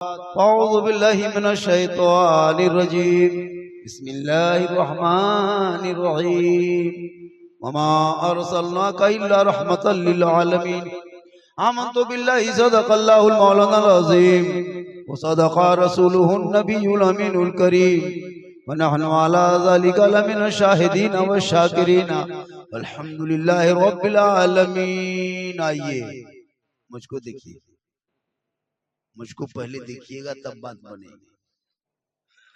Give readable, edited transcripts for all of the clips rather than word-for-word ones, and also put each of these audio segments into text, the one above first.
औज़ु बिल्लाहि मिनश शैतानिर रजीम बिस्मिल्लाहिर रहमानिर रहीम वमा अरसलनाका इल्ला रहमतल लिल आलमीन आमन्तु बिल्लाहि सदक़ल्लाहुल मौलानाल अज़ीम व सदक़ा रसूलुहुन नबियुल अमीनुल करीम व नहनु अला ज़ालिका लमिनश शाहिदीन व शाकिरीन अल्हम्दुलिल्लाहि रब्बिल आलमीन। आइए मुझको देखिए, मुझको पहले देखिएगा तब बात बनेगी।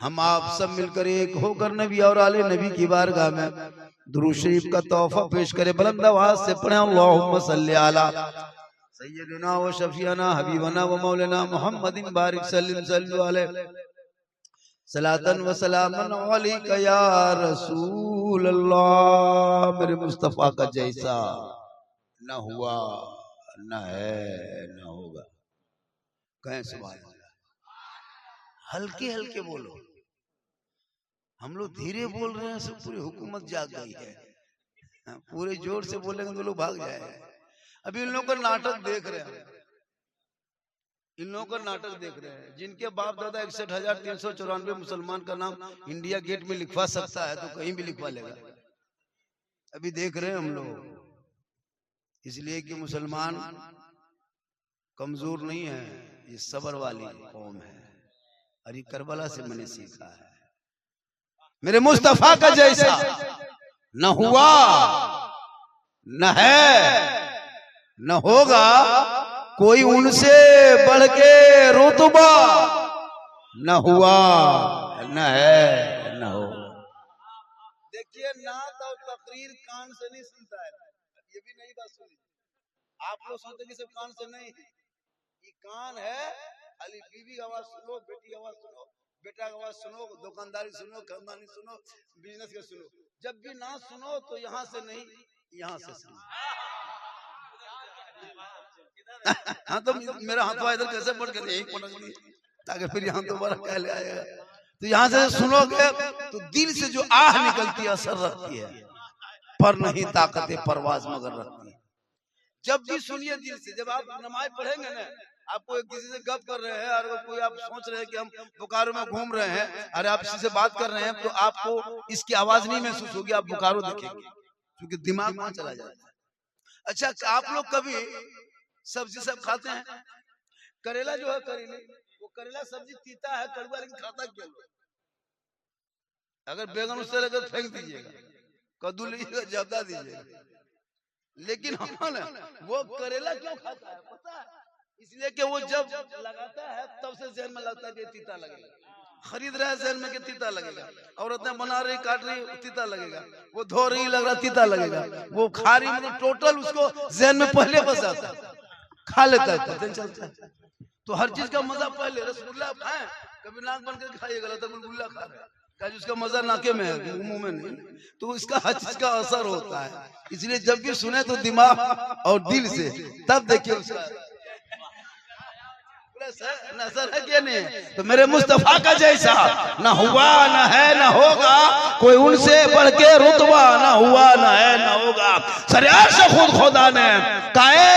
हम आप सब मिलकर एक होकर नबी और आले नबी की बारगाह में दुरूद शरीफ का तोहफा पेश करें। बुलंद आवाज से पढ़ें अल्लाहुम्मा सल्ली अला सय्यदना व शफीना हबीबना व मौलाना मुहम्मदिन बारिक सल्लल्लाहु अलैहि सलातन व सलामन अलैका या रसूल अल्लाह। मेरे मुस्तफा का जैसा न हुआ न है न होगा। कहें सुभान अल्लाह। हल्के हल्के बोलो, हम लोग धीरे बोल रहे हैं, सब पूरी हुकूमत जाग गई है। पूरे जोर से बोलेंगे तो लोग भाग जाएंगे। अभी इन लोगों का नाटक देख रहे हैं, इन लोगों का नाटक देख रहे हैं। जिनके बाप दादा 61,394 मुसलमान का नाम इंडिया गेट में लिखवा सकता है तो कहीं भी लिखवा लेगा। अभी देख रहे हैं हम लोग, इसलिए कि मुसलमान कमजोर नहीं है, ये सबर वाली कौम है। और ये करबला से मैंने सीखा है। मेरे मुस्तफा का जैसा न हुआ न है न होगा, कोई उनसे बढ़ के रुतबा न हुआ न है न हो। देखिए, नात और तकरीर कान से नहीं सुनता है। ये भी नई बात सुनी, आप लोग सुनते कि सिर्फ कान से नहीं, ये कान है। खाली बीवी आवाज सुनो, बेटी आवाज सुनो, बेटा की आवाज सुनो, दुकानदारी सुनो, खानदानी सुनो, बिजनेस के सुनो। जब भी ना सुनो तो यहाँ से नहीं, यहाँ से सुनो। हाँ तो मेरा हाथ इधर कैसे पड़ गया, यही पटक ली ताकि फिर यहाँ दोबारा कह ले आएगा। तो यहाँ से सुनोगे तो दिल से जो आह निकलती है असर रखती है, पर नहीं ताकत परवाज मगर रखती है। जब भी सुनिए दिल से। जब आप नमाज पढ़ेंगे ना, आपको किसी से गप कर रहे हैं और कोई आप सोच रहे हैं कि हम बोकारो में घूम रहे हैं, अरे आप किसी से बात कर रहे हैं तो आपको इसकी आवाज नहीं महसूस होगी, आप बोकारो देखेंगे क्योंकि दिमाग वहां चला जाता है। अच्छा, आप लोग कभी सब्जी सब खाते हैं? करेला जो है, करेले, वो करेला सब्जी तीता है, कड़वा, लेकिन खाता क्यों? अगर बैगन उससे लेकर फेंक दीजिएगा, कद्दू लीजिएगा, जर्दा दीजिएगा, लेकिन हम वो करेला क्यों खाता है पता है? इसलिए कि वो जब लगाता है तब से जहन में लगता है कि तीता लगेगा। खरीद रहा है जहन में कि तीता लगेगा, औरतें बना रही, काट रही, तीता लगेगा, वो धो रही, लग रहा तीता लगेगा, वो खा रही, मतलब टोटल उसको जहन में पहले बस जाता है, खा लेता है, पता चलता है। तो हर चीज का मजा पहले। रसगुल्ला खाएं, कभी नाक बन कर खाइएगा, लगता है गुलगुल्ला खा रहे हैं, उसका मजा नाके में है, मुंह में नहीं। तो इसका हर चीज का असर होता है। इसलिए जब भी सुने तो दिमाग और दिल से, तब देखिए उसका नजर है क्या नहीं। तो मेरे मुस्तफा का जैसा न हुआ न है न होगा, कोई उनसे बढ़ के रुतबा न हुआ न है न होगा। सरियार से खुद खुदा ने कहे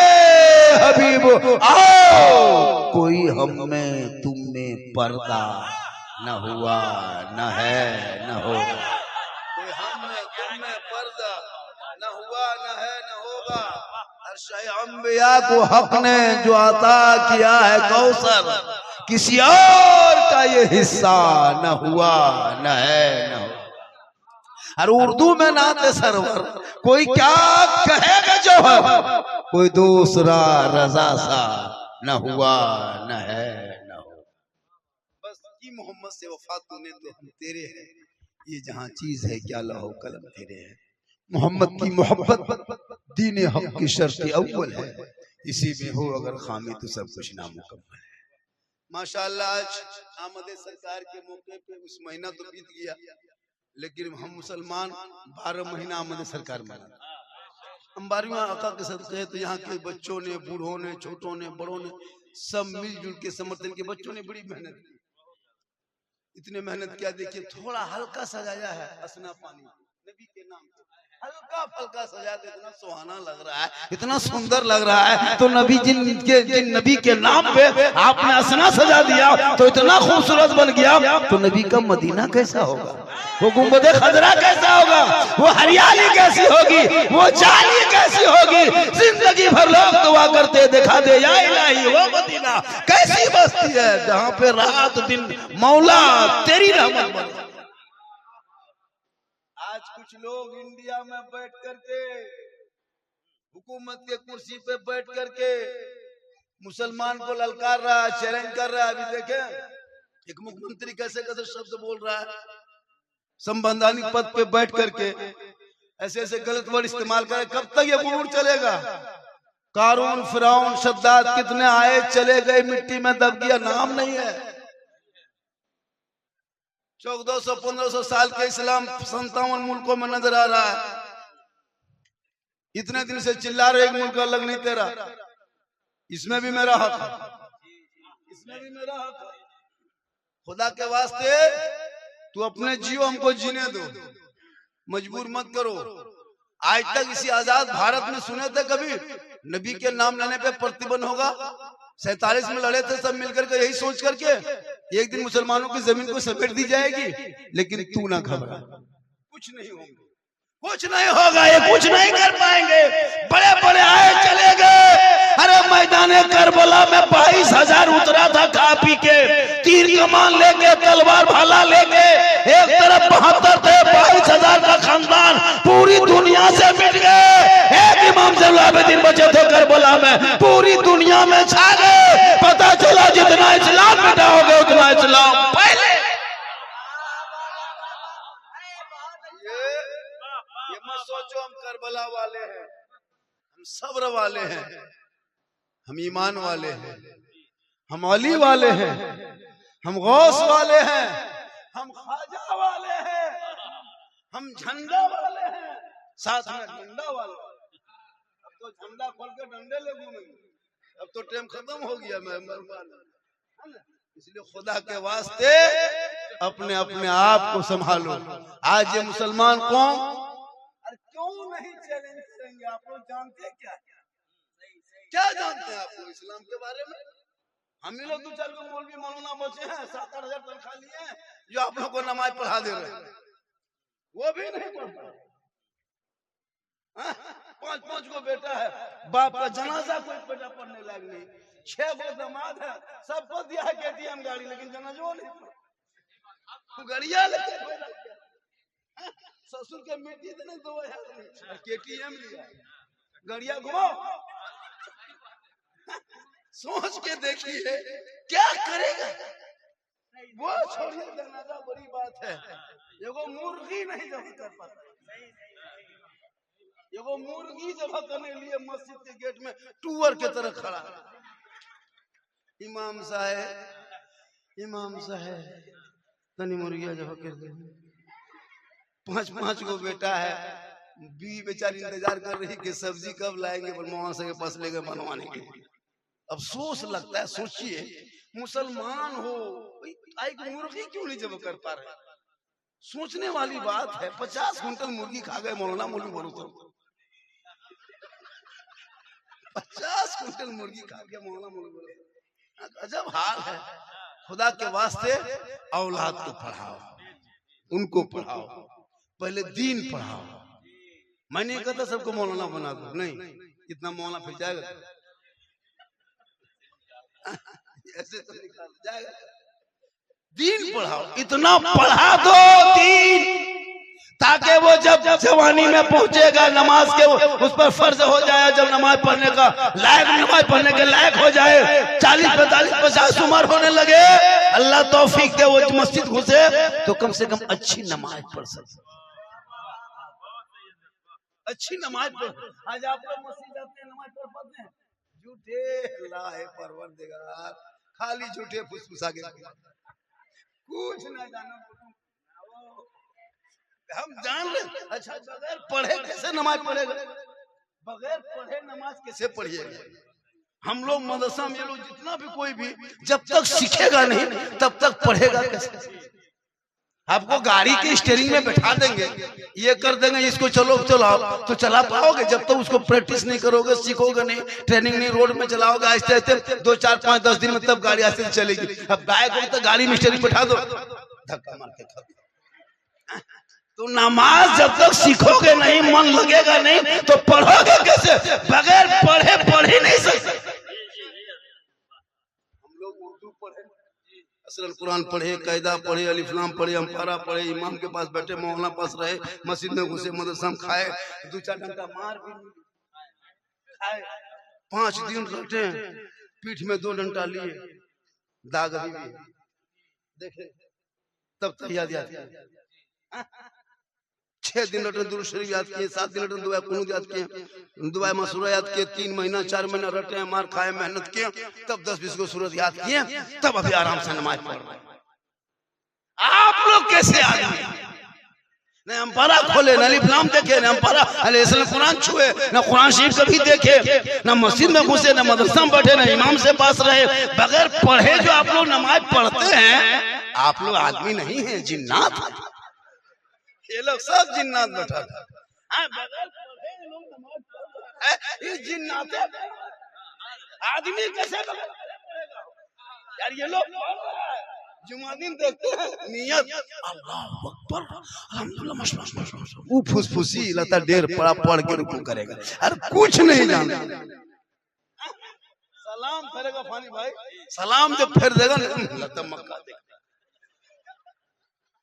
हबीब आओ, कोई हम में तुम में पर्दा न हुआ न है न होगा। कोई हम में तुम में पर्दा न हुआ न है न होगा। अंबिया को हक ने जो अता किया है कौसर, किसी और का ये हिस्सा न हुआ न है न हो। और उर्दू में नाते सरवर कोई क्या कहेगा जो है, कोई दूसरा रजा सा न हुआ न है न हो। बस की मोहम्मद से वफा तूने तो हम तेरे हैं, ये जहां चीज है क्या लहो कलम तेरे है। मोहम्मद की मोहब्बत दीन हक की शर्त अव्वल है, इसी में हो अगर खामी तो सब कुछ नामुकम्मल है। माशाअल्लाह, आज आमद सरकार के मौके पे उस महीना तो बीत गया, लेकिन हम मुसलमान 12 महीना आमद सरकार मनाते। हम 12वां आका के सदक़े, तो यहाँ के बच्चों ने, बूढ़ों ने, छोटों ने, बड़ों ने सब मिलजुल के, समर्थन के बच्चों ने बड़ी मेहनत की। इतने मेहनत किया, देखिए थोड़ा हल्का सजाया है असना पानी, नबी के नाम पे हल्का फल्का सजा के इतना सुहाना लग रहा है, इतना सुंदर लग रहा है। तो नबी जिन नबी के नाम पे आपने असना सजा दिया तो इतना खूबसूरत बन गया, तो नबी का मदीना कैसा होगा, वो गुंबद खजरा कैसा होगा, वो हरियाली कैसी होगी, वो जाली कैसी होगी। जिंदगी भर लोग दुआ करते दिखा दे या इलाही, वो मदीना कैसी बस्ती है जहाँ पे रात दिन मौला तेरी रहमत बरसे। आज कुछ लोग इंडिया में बैठ करके हुकूमत के कुर्सी पे बैठ करके मुसलमान को ललकार रहा है, चैलेंज कर रहा है। अभी देखे एक मुख्यमंत्री कैसे कैसे शब्द बोल रहा है, संवैधानिक पद पे बैठ करके ऐसे ऐसे गलत वर्ड इस्तेमाल करे। कब तक ये गुरूर चलेगा? कारून, फिरौन, शद्दाद कितने आए चले गए, मिट्टी में दब गया, नाम नहीं है। 1400-1500 साल के इस्लाम 57 मुल्कों में नजर आ रहा है। इतने दिन से चिल्ला रहे एक मुल्क अलग नहीं तेरा, इसमें भी मेरा हक है, इसमें भी मेरा हक है। खुदा के वास्ते तू अपने जियो, हमको जीने दो, मजबूर मत करो। आज तक इसी आजाद भारत में सुने थे कभी नबी के नाम लेने पे प्रतिबंध होगा? 47 में लड़े थे सब मिलकर के यही सोच करके एक दिन मुसलमानों की जमीन को समेट दी जाएगी। लेकिन तू ना घबरा, कुछ नहीं होगा, कुछ नहीं होगा, ये कुछ नहीं कर पाएंगे। बड़े बड़े आए चले गए। अरे मैदाने करबला में 22,000 उतरा था खा पी के, तीर कमान लेके, तलवार भाला लेके। एक तरफ 72 थे, 22,000 का खानदान पूरी दुनिया से मिट गए। एक इमाम ज़ैनुल बचे थे करबला में, पूरी दुनिया में छा गए। पता चला जितना इस्लाम मिटा हो गया उतना इस्लाम पहले। ये मत सोचो हम करबला वाले हैं, हम सब्र वाले हैं, हम ईमान वाले हैं, हम अली वाले हैं, हम गौस वाले हैं, हम ख्वाजा वाले हैं, हम झंडा वाले हैं, साथ में डंडा वाले। अब तो झंडा खोल के डंडे ले घूमेंगे, अब तो टाइम खत्म हो गया। मैं इसलिए खुदा के वास्ते अपने अपने आप को संभालो। आज ये मुसलमान कौम क्यों नहीं चैलेंज करेंगे? आप लोग जानते क्या क्या जानते हैं आप लोग इस्लाम के बारे में? हम ही लोग 2-4 मौलवी मौलाना बचे हैं, 7-8 हजार तनख्वाह लिए हैं, जो आप लोग को नमाज पढ़ा दे रहे हैं, वो भी नहीं पढ़ता। 5-5 को बेटा है, बाप का जनाजा कोई बेटा पढ़ने लायक नहीं। 6 गो दामाद है, सबको दिया है KTM गाड़ी, लेकिन जनाजो नहीं पढ़ा। गड़िया लेके ससुर के मिट्टी देने 2000 KTM लिया, गड़िया घुमाओ। सोच के देखिए क्या करेगा वो। छोड़िए जनाजा बड़ी बात है, एगो मुर्गी नहीं जमा कर पाता। एगो मुर्गी जमा करने लिए मस्जिद के गेट में टूअर के तरह खड़ा। इमाम साहब तनी मुर्गिया जमा कर दे। 5-5 को बेटा है, बीवी बेचारी इंतजार कर रही कि सब्जी कब लाएंगे बनवान से के पास लेकर बनवाने के लिए। अफसोस लगता है, सोचिए मुसलमान हो, एक मुर्गी क्यों नहीं जमा कर पा रहे? सोचने वाली बात है। 50 क्विंटल मुर्गी खा गए मौलाना मौलवी भरोसा। 50 क्विंटल मुर्गी खा गया मौलाना मौलवी, अजब हाल है। खुदा के वास्ते औलाद को पढ़ाओ, उनको पढ़ाओ, पहले दीन पढ़ाओ। मैं नहीं कहता सबको मौलाना बना दो, नहीं, इतना मौलाना फिर जाएगा ऐसे तो निकाल जाएगा। दीन पढ़ाओ, इतना पढ़ा दो दीन, ताकि वो जब जवानी में पहुंचेगा नमाज के उस पर फर्ज हो जाए। जब नमाज पढ़ने का लायक, नमाज पढ़ने के लायक हो जाए, 40, 45, 50 उम्र होने लगे, अल्लाह तौफीक दे, वो मस्जिद घुसे तो कम से कम अच्छी नमाज पढ़ सके। अच्छी नमाज पढ़। आज आप लोग मस्जिद जाते हैं, नमाज पढ़ पाते हैं? झूठे लाए परवरदिगार, खाली झूठे फुसफुसा के, कुछ ना जाना। हम जान रहे। अच्छा, बगैर पढ़े कैसे नमाज पढ़ेगा? बगैर पढ़े नमाज कैसे पढ़िएगा? हम लोग मदरसा में लोग जितना भी कोई भी जब तक सीखेगा नहीं तब तक पढ़ेगा कैसे? आपको गाड़ी के स्टीयरिंग में बैठा देंगे, ये कर देंगे, इसको चलो चलाओ, तो चला पाओगे जब तक उसको प्रैक्टिस नहीं करोगे, सीखोगे नहीं, ट्रेनिंग नहीं, रोड में चलाओगे आहिस्ते आहिस्ते 2 4 5 10 दिन में, तब गाड़ी आहिस्ते से चलेगी। अब बाइक हो तो गाड़ी में स्टीयरिंग बैठा दो, धक्का मार के खत्म। तो नमाज जब तक सीखोगे नहीं, मन लगेगा नहीं, तो पढ़ोगे कैसे? बगैर पढ़े पढ़ ही नहीं सकते। हम लोग उर्दू पढ़े, असलन कुरान पढ़े, कायदा पढ़े, अलिफ्लाम पढ़े, अम्पारा पढ़े, इमाम के पास बैठे, मौलाना पास रहे, मस्जिद में घुसे, मदरसा में खाए, 2 4 डंडा मार भी खाए, 5 दिन रटे, पीठ में 2 डंडा लिए, दाग भी देखे, तब तैयार याद 6 दिन रटे, दुरूद शरीफ याद किए, 7 दिन रटे, दुआ कुनूत याद किए, दुआ मसूरा याद किए, 3 महीना 4 महीना रटे, मार खाए, मेहनत किए, तब 10-20 को सूरत याद किए, तब अभी आराम से नमाज पढ़ रहे। आप लोग कैसे आदमी? न अम्पारा खोले, न अलिफ्लाम देखे, न अम्पारा कुरान छुए, न कुरान शरीफ कभी देखे, न मस्जिद में घुसे, न मदरसा में बैठे, न इमाम से पास रहे, बगैर पढ़े जो आप लोग नमाज पढ़ते हैं, आप लोग आदमी नहीं है, जिन्नात। ये लोग सब जिन्नात बैठा था, ये जिन्नात आदमी कैसे यार? ये लोग जुमा दिन देखते हैं, नियत अल्लाह अकबर अल्हम्दुलिल्लाह, वो फुसफुसी लता डेर पड़ा पढ़ के रुकू करेगा, अरे कुछ नहीं जानता। सलाम फेरेगा फानी भाई, सलाम जब फेर देगा लता मक्का देगा।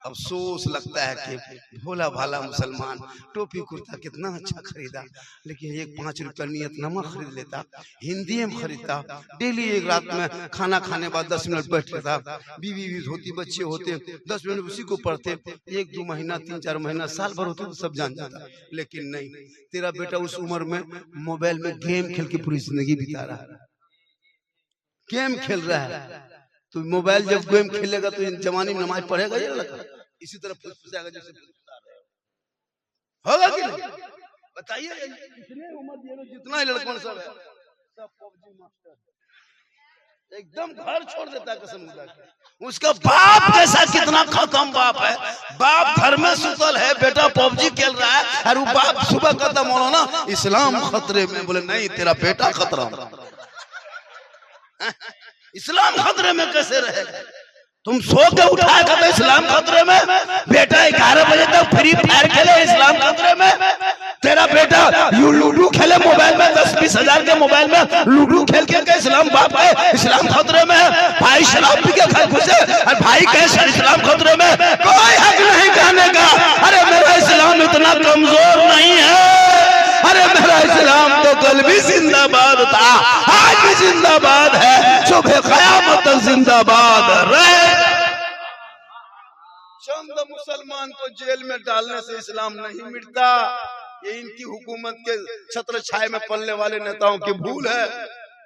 अफसोस लगता है कि भोला भाला मुसलमान टोपी कुर्ता कितना अच्छा खरीदा, लेकिन 1 5 रुपया नियत नमक खरीद लेता, हिंदी में खरीदता, डेली एक रात में खाना खाने बाद 10 मिनट बैठ लेता, बीवी भी होती, बच्चे होते, 10 मिनट उसी को पढ़ते, 1 2 महीना 3 4 महीना साल भर होते तो सब जान जाता। लेकिन नहीं, तेरा बेटा उस उम्र में मोबाइल में गेम खेल के पूरी जिंदगी बिता रहा है, गेम खेल रहा है। तो मोबाइल जब गेम खेलेगा तो इन जमाने में नमाज पढ़ेगा ये लड़का? इसी तरह फुसफुसाएगा जैसे फुसफुसा रहे हो। होगा कि नहीं? बताइए, इतने उम्र दिए जितना ही लड़कों सब है, सब पबजी मास्टर, एकदम घर छोड़ देता है कसम खुदा की। उसका बाप कैसा कितना खत्म बाप है, बाप घर में सुतल है, बेटा पबजी खेल रहा है, और वो बाप सुबह कहता मौलाना इस्लाम खतरे में, बोले नहीं तेरा बेटा खतरा में। इस्लाम खतरे में कैसे रहेगा? तुम सो के उठाया करते इस्लाम खतरे में, बेटा 11 बजे तक फ्री फायर खेले इस्लाम खतरे में, तेरा बेटा यू लूडो खेले मोबाइल में, 10-20 हजार के मोबाइल में लूडो खेल के इस्लाम बाप है, इस्लाम खतरे में। भाई शराब पी के घर घुसे और भाई कहे इस्लाम खतरे में, कोई हक नहीं कहने का। अरे मेरा इस्लाम इतना कमजोर नहीं है, अरे मेरा इस्लाम तो कल भी जिंदाबाद था, आज भी जिंदाबाद है, सुबह क़यामत तक जिंदाबाद रहे। चंद मुसलमान को जेल में डालने से इस्लाम नहीं मिटता, ये इनकी हुकूमत के छत्र छाए में पलने वाले नेताओं की भूल है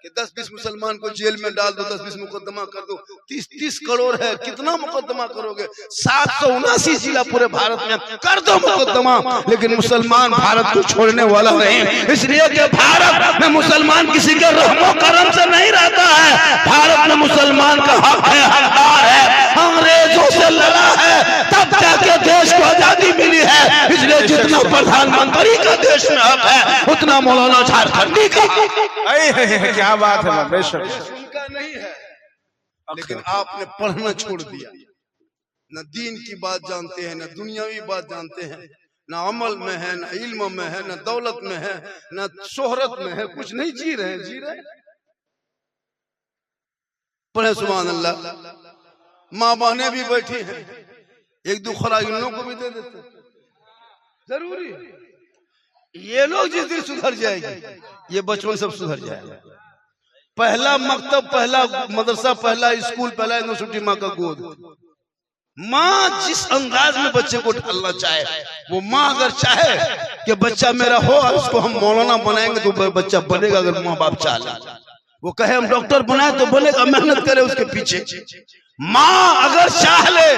कि 10-20 मुसलमान को जेल में डाल दो, 10-20 मुकदमा कर दो, 30-30 करोड़ है, कितना मुकदमा करोगे? 779 जिला पूरे भारत में कर दो मुकदमा, लेकिन मुसलमान भारत को छोड़ने वाला नहीं, इसलिए कि भारत में मुसलमान किसी के रहमो करम से नहीं रहता है, भारत में मुसलमान का हक है, हकदार है, अंग्रेजों से लड़ा है तब जाके देश को आजादी मिली है, इसलिए जितना प्रधानमंत्री का देश में हक है उतना मौलाना झारखंडी का। क्या बात है, बेशक उनका नहीं है, लेकिन आपने पढ़ना छोड़ दिया, न दीन की बात जानते हैं, न दुनियावी बात जानते हैं, न अमल में है, न इल्म में है, न दौलत में है, न शोहरत में है, कुछ नहीं जी रहे। पढ़े सुभान अल्लाह। माँ बहने भी बैठी हैं, 1-2 खुराक इन लोगों को भी दे देते, जरूरी ये लोग जिस दिन सुधर जाएगी ये बचपन सब सुधर जाएगा। पहला मकतब, पहला मदरसा, पहला स्कूल, पहला यूनिवर्सिटी माँ का गोद। माँ जिस अंदाज में बच्चे को ढालना चाहे, वो माँ अगर चाहे कि बच्चा मेरा हो और उसको हम मौलाना बनाएंगे तो बच्चा बनेगा, अगर माँ बाप चाहे। वो कहे हम डॉक्टर बनाए तो बनेगा, मेहनत करे उसके पीछे। माँ अगर चाह ले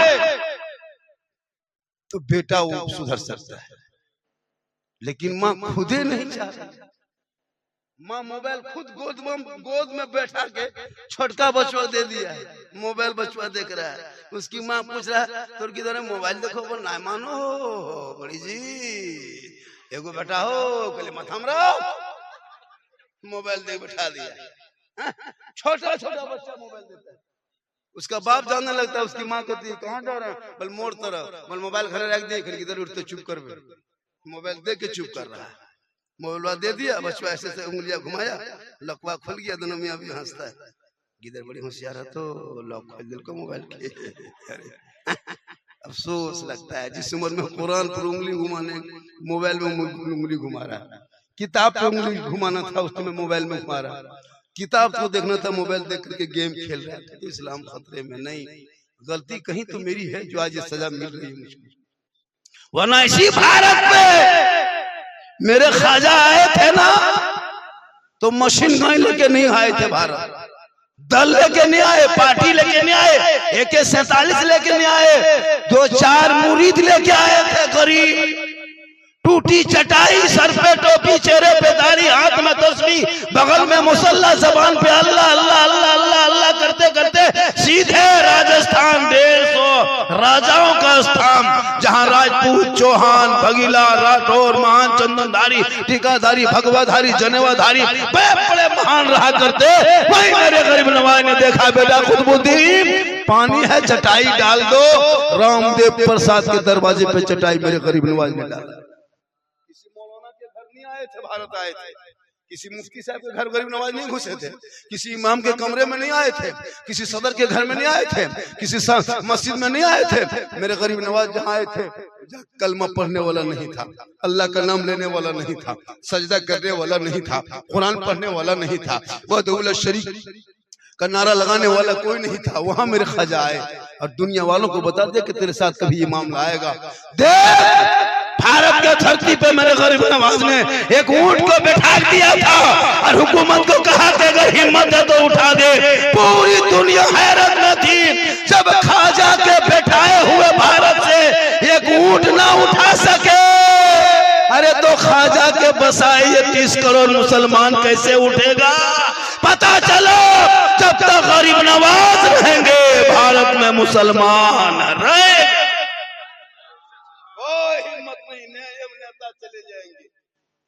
तो बेटा वो सुधर सकता है, लेकिन माँ खुदे नहीं चाह रही। माँ मोबाइल खुद गोद में बैठा के छोटका बचवा दे दिया है, मोबाइल बचवा देख रहा है। उसकी माँ पूछ रहा है तो किधर है मोबाइल देखो, बोल ना मानो बड़ी जी एगो बेटा हो कहले मत हम रहो, मोबाइल दे बैठा दिया। छोटा छोटा बच्चा मोबाइल देता है, उसका बाप जानने लगता है, उसकी माँ कहती है कहाँ जा रहे हैं, बोल मोड़ तरफ, बोल मोबाइल घर रख दिए, किधर उठते चुप कर, मोबाइल दे के चुप कर रहा है। मोबाइल दे दिया, बचवा ऐसे से उंगलियां घुमाया, लकवा खुल गया, दोनों मियां भी हंसता है। गिदर बड़ी होशियार है तो लॉक खोल दिल को मोबाइल के। अफसोस लगता है जिस उम्र में कुरान पर उंगली घुमाने मोबाइल में उंगली घुमा रहा है, किताब पे उंगली घुमाना था उस समय मोबाइल में घुमा रहा है, किताब को देखना था मोबाइल देख करके गेम खेल रहा है। इस्लाम खतरे में नहीं, गलती कहीं तो मेरी है जो आज ये सजा मिल रही है मुझको। वरना इसी भारत में मेरे ख्वाजा आए थे ना तो मशीन गन लेके नहीं आए थे, भारत दल लेके नहीं आए, पार्टी लेके नहीं आए, AK-47 लेके नहीं आए, 2-4 मुरीद लेके आए थे गरीब, टूटी चटाई, सर पे टोपी, चेहरे पे दाढ़ी, हाथ में तस्बीह, बगल में मुसल्ला, जबान पे अल्लाह अल्लाह अल्लाह अल्लाह अल्लाह करते करते सीधे राजस्थान 150 राजाओं का स्थान, जहां राजपूत, चौहान, भगीला, राठौर, महान, चंदनधारी, टीकाधारी, भगवाधारी, जनेवाधारी बड़े महान रहा करते, वही मेरे गरीब नवाज ने देखा बेटा खुदबुद्दीन पानी है चटाई डाल दो, रामदेव प्रसाद के दरवाजे पे चटाई मेरे गरीब नवाज ने डाला। आए थे, भारत आए थे, किसी मुफ्ती साहब के घर गरीब नवाज नहीं घुसे थे, किसी इमाम के कमरे में नहीं आए थे, किसी सदर के घर में नहीं आए थे, किसी मस्जिद में नहीं आए थे। मेरे गरीब नवाज जहाँ आए थे कलमा पढ़ने वाला नहीं था, अल्लाह का नाम लेने वाला नहीं था, सजदा करने वाला नहीं था, कुरान पढ़ने वाला नहीं था, वह दौलत शरीफ का नारा लगाने वाला कोई नहीं था। वहां मेरे ख्वाजा आए और दुनिया वालों को बता दे कि तेरे साथ कभी ये मामला आएगा। भारत के धरती पे मेरे गरीब नवाज ने एक ऊंट को बैठा दिया था और हुकूमत को कहा कि अगर हिम्मत है तो उठा दे। पूरी दुनिया हैरत में थी जब ख्वाजा के बैठाए हुए भारत से एक ऊंट ना उठा सके। अरे तो ख्वाजा के बसाए ये 30 करोड़ मुसलमान कैसे उठेगा? पता चलो जब तक गरीब नवाज रहेंगे भारत में मुसलमान रहे, कोई हिम्मत नहीं, नेता चले जाएंगे।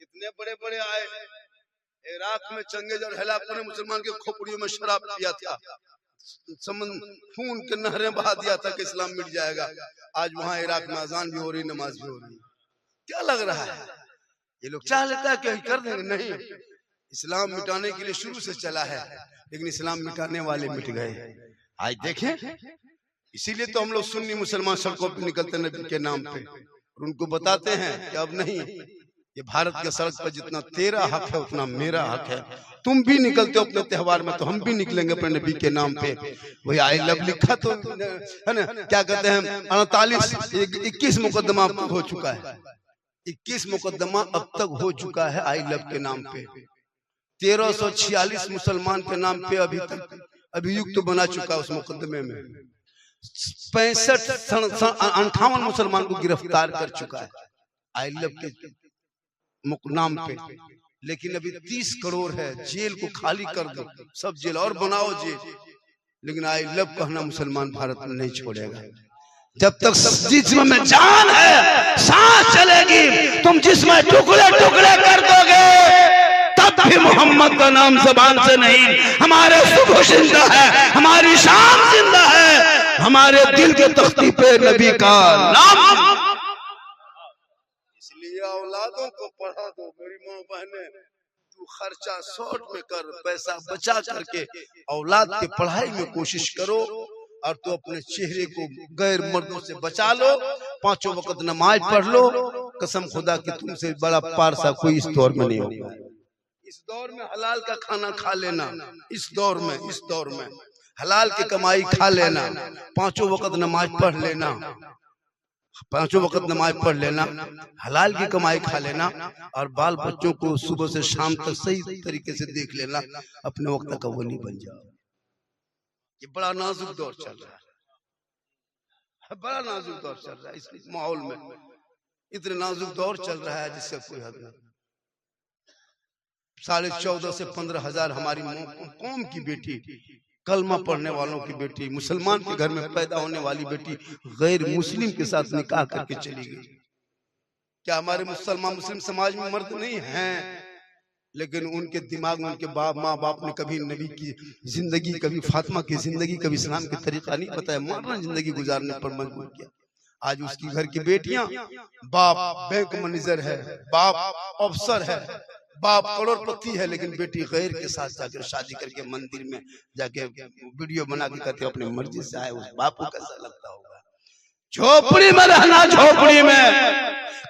कितने बड़े बड़े आए, इराक में चंगेज और हेलाकुर ने मुसलमान के खोपड़ियों में शराब पिया था, खून के नहरें बहा दिया था कि इस्लाम मिट जाएगा। आज वहां इराक में अजान भी हो रही, नमाज भी हो रही। क्या लग रहा है ये लोग चाह लेता है कि कर देंगे? नहीं, इस्लाम मिटाने के लिए शुरू से चला है, लेकिन इस्लाम मिटाने वाले मिट गए। आज देखें, इसीलिए तो हम लोग सुन्नी मुसलमान सड़कों पे निकलते नबी के नाम पे और उनको बताते हैं कि अब नहीं, ये भारत के सड़क पर जितना तेरा हक है उतना मेरा हक है। तुम भी निकलते हो अपने त्योहार में तो हम भी निकलेंगे अपने नबी के नाम पे। वही आई लव लिखा तो है ना, क्या कहते हैं 21 मुकदमा अब तक हो चुका है, 21 मुकदमा अब तक हो चुका है आई लव के नाम पे। 1346 मुसलमान के नाम पे अभी तक अभियुक्त तो बना चुका है उस मुकदमे में। 58 मुसलमान को गिरफ्तार कर चुका है आई लव के नाम पे, लेकिन अभी 30 करोड़ है। जेल को खाली कर दो, सब जेल और बनाओ जेल, लेकिन आई लव कहना मुसलमान भारत में नहीं छोड़ेगा। जब तक जिस्म में जान है, सांस चलेगी, तुम जिस्म टुकड़े टुकड़े कर दोगे तब भी मोहम्मद का नाम जबान से नहीं। हमारे सुबह जिंदा है, हमारी शाम जिंदा है, हमारे दिल के तख्ती पे नबी का नाम। इसलिए औलादों को पढ़ा दो मेरी माँ बहने, तू खर्चा शॉर्ट में कर, पैसा बचा करके औलाद की पढ़ाई में कोशिश करो और तू अपने चेहरे को गैर मर्दों से बचा लो। 5 वक्त नमाज पढ़ लो, कसम खुदा की तुमसे बड़ा पारसा कोई इस दौर में नहीं होगा। इस दौर में हलाल का खाना खा लेना, इस दौर में हलाल की कमाई खा लेना, 5 वक्त नमाज पढ़ लेना, 5 वक्त नमाज पढ़ लेना, हलाल की कमाई खा लेना और बाल बच्चों को सुबह से शाम तक सही तरीके से देख लेना, अपने वक्त का वो नहीं बन जाओ। ये बड़ा नाजुक दौर चल रहा है, बड़ा नाजुक दौर चल रहा है। इस माहौल में इतने नाजुक दौर चल रहा है जिससे कोई हद नहीं। 14.5 से 15,000 हमारी कौम की बेटी, कलमा पढ़ने वालों की बेटी, मुसलमान के घर में पैदा होने वाली बेटी गैर मुस्लिम के साथ निकाह करके चली गई। क्या हमारे मुस्लिम समाज में मर्द नहीं हैं? लेकिन उनके दिमाग में उनके माँ बाप ने कभी नबी की जिंदगी, कभी फातिमा की जिंदगी, कभी इस्लाम के तरीका नहीं बताया, मॉडर्न जिंदगी गुजारने पर मजबूर किया। आज उसकी घर की बेटियां, बाप बैंक मैनेजर है, बाप अफसर है, बाप करोड़पति है, लेकिन बेटी गैर के साथ जाकर शादी करके मंदिर में जाके वीडियो बना के कहते अपनी मर्जी से आए। उस बाप को कैसा लगता होगा? झोपड़ी में रहना, झोपड़ी में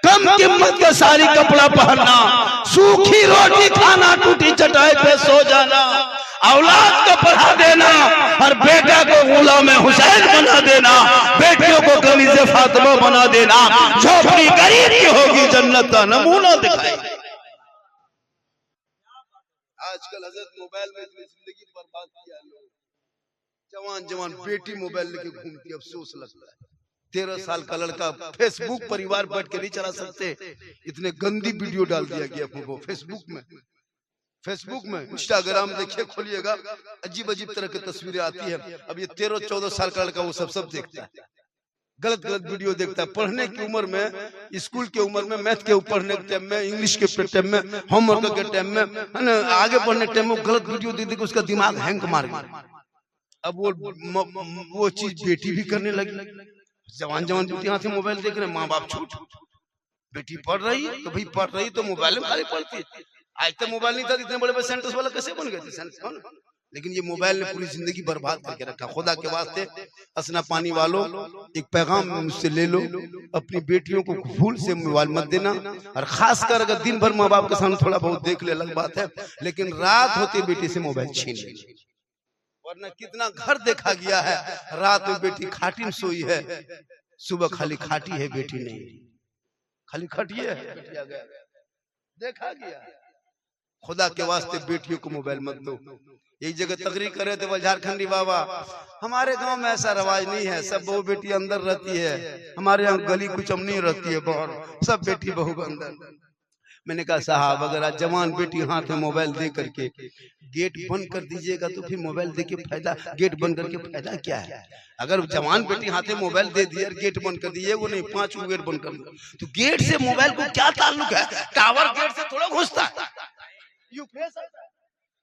कम कीमत के सारी कपड़ा पहनना, सूखी रोटी खाना, टूटी चटाई पे सो जाना, औलाद को पढ़ा देना और बेटा को गुलाम हुसैन बना देना, बेटियों को कनीज़े फातिमा बना देना, झोपड़ी गरीब की होगी, जन्नत का नमूना दिखाई। आजकल हजरत मोबाइल में जिंदगी बर्बाद किया लोग। जवान जवान बेटी मोबाइल लेके घूमती, अफसोस लगता है। 13 साल का लड़का फेसबुक परिवार बैठ के नहीं चला सकते, इतने गंदी वीडियो डाल दिया गया वो फेसबुक में। इंस्टाग्राम देखिए, खोलिएगा, अजीब अजीब तरह की तस्वीरें आती है। अब ये 13-14 साल का लड़का वो सब देखता है, गलत वीडियो देखता है। पढ़ने की उम्र में, स्कूल के उम्र में, मैथ के पढ़ने के टाइम में, इंग्लिश के टाइम में, होमवर्क के टाइम में, है ना, आगे पढ़ने के टाइम में गलत वीडियो देख के उसका दिमाग हैंग मार गया। अब वो चीज बेटी भी करने लगी। जवान बेटियां से मोबाइल देख रहे, माँ बाप छूट, बेटी पढ़ रही है तो भाई पढ़ रही तो मोबाइल में खाली पढ़ती है। आज तक मोबाइल नहीं था, इतने बड़े सेंटर्स वाला कैसे बन गए थे? लेकिन ये मोबाइल ने पूरी जिंदगी बर्बाद करके रखा। खुदा के वास्ते असना पानी वालों, एक पैगाम मुझसे ले लो, अपनी बेटियों को भूल से मोबाइल मत देना। और खासकर अगर दिन भर माँ बाप के सामने थोड़ा बहुत देख ले अलग बात है, लेकिन रात होते बेटी से मोबाइल छीन ले। वरना कितना घर देखा गया है, रात में बेटी खाटी में सोई है, सुबह खाली खाटी है, बेटी नहीं, खाली खटिए है, देखा गया। खुदा के वास्ते बेटियों को मोबाइल मत दो। एक जगह तकरीर कर रहे थे झारखंडी बाबा, हमारे गांव में ऐसा रवाज नहीं है, सब बहू बेटी अंदर रहती है, हमारे यहाँ गली कुचम नहीं रहती है, बहुत सब बेटी बहू अंदर। मैंने कहा साहब, अगर आज जवान बेटी हाथ में मोबाइल दे करके गेट बंद कर दीजिएगा तो फिर मोबाइल दे के फायदा, गेट बंद करके फायदा क्या है? अगर जवान बेटी हाथ में मोबाइल दे दिया, गेट बंद कर दिए, वो नहीं 5 गेट बंद कर दो, तो गेट से मोबाइल को क्या ताल्लुक है? टावर गेट से थोड़ा घुसता है,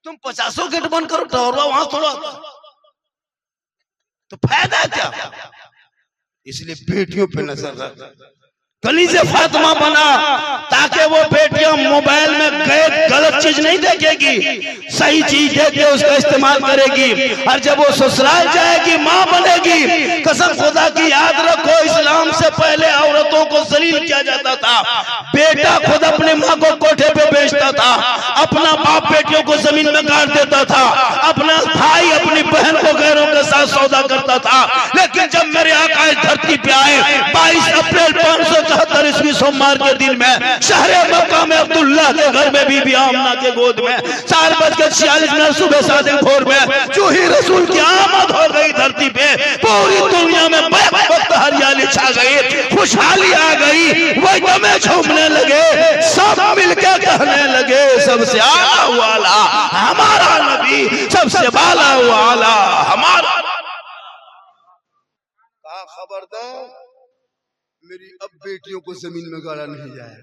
तुम 50 गेट बंद करो, टावर वहां थोड़ा, तो फायदा क्या? इसलिए बेटियों पे नजर रख, कनीज़े फातिमा बना, ताकि वो बेटियां मोबाइल में गलत चीज नहीं देखेगी, सही चीज देख के उसका इस्तेमाल करेगी। और जब वो ससुराल जाएगी माँ बनेगी। कसम खुदा की याद रखो, इस्लाम से पहले औरतों को जलील किया जाता था। बेटा खुद अपनी माँ को कोठे पे बेचता था, अपना बाप बेटियों को जमीन में गाड़ देता था, अपना भाई अपनी बहन को गैरों के साथ सौदा करता था। लेकिन जब मेरे आका इस धरती पे आए 22 अप्रैल 574 ईस्वी सोमवार के दिन में शहर मक्का में अब्दुल्लाह के घर में बीबी आमना के गोद में 4:46 सुबह सादिक भोर में जो ही रसूल की आमद हो गई धरती पे, पूरी दुनिया में वक्त हरियाली छा गई, खुशहाली आ गई, वो दमे झूमने लगे, सब मिलकर कहने लगे सबसे आला वाला हमारा नबी, सबसे बाला वाला हमारा। खबरदार मेरी अब बेटियों को जमीन में गाड़ा नहीं जाए।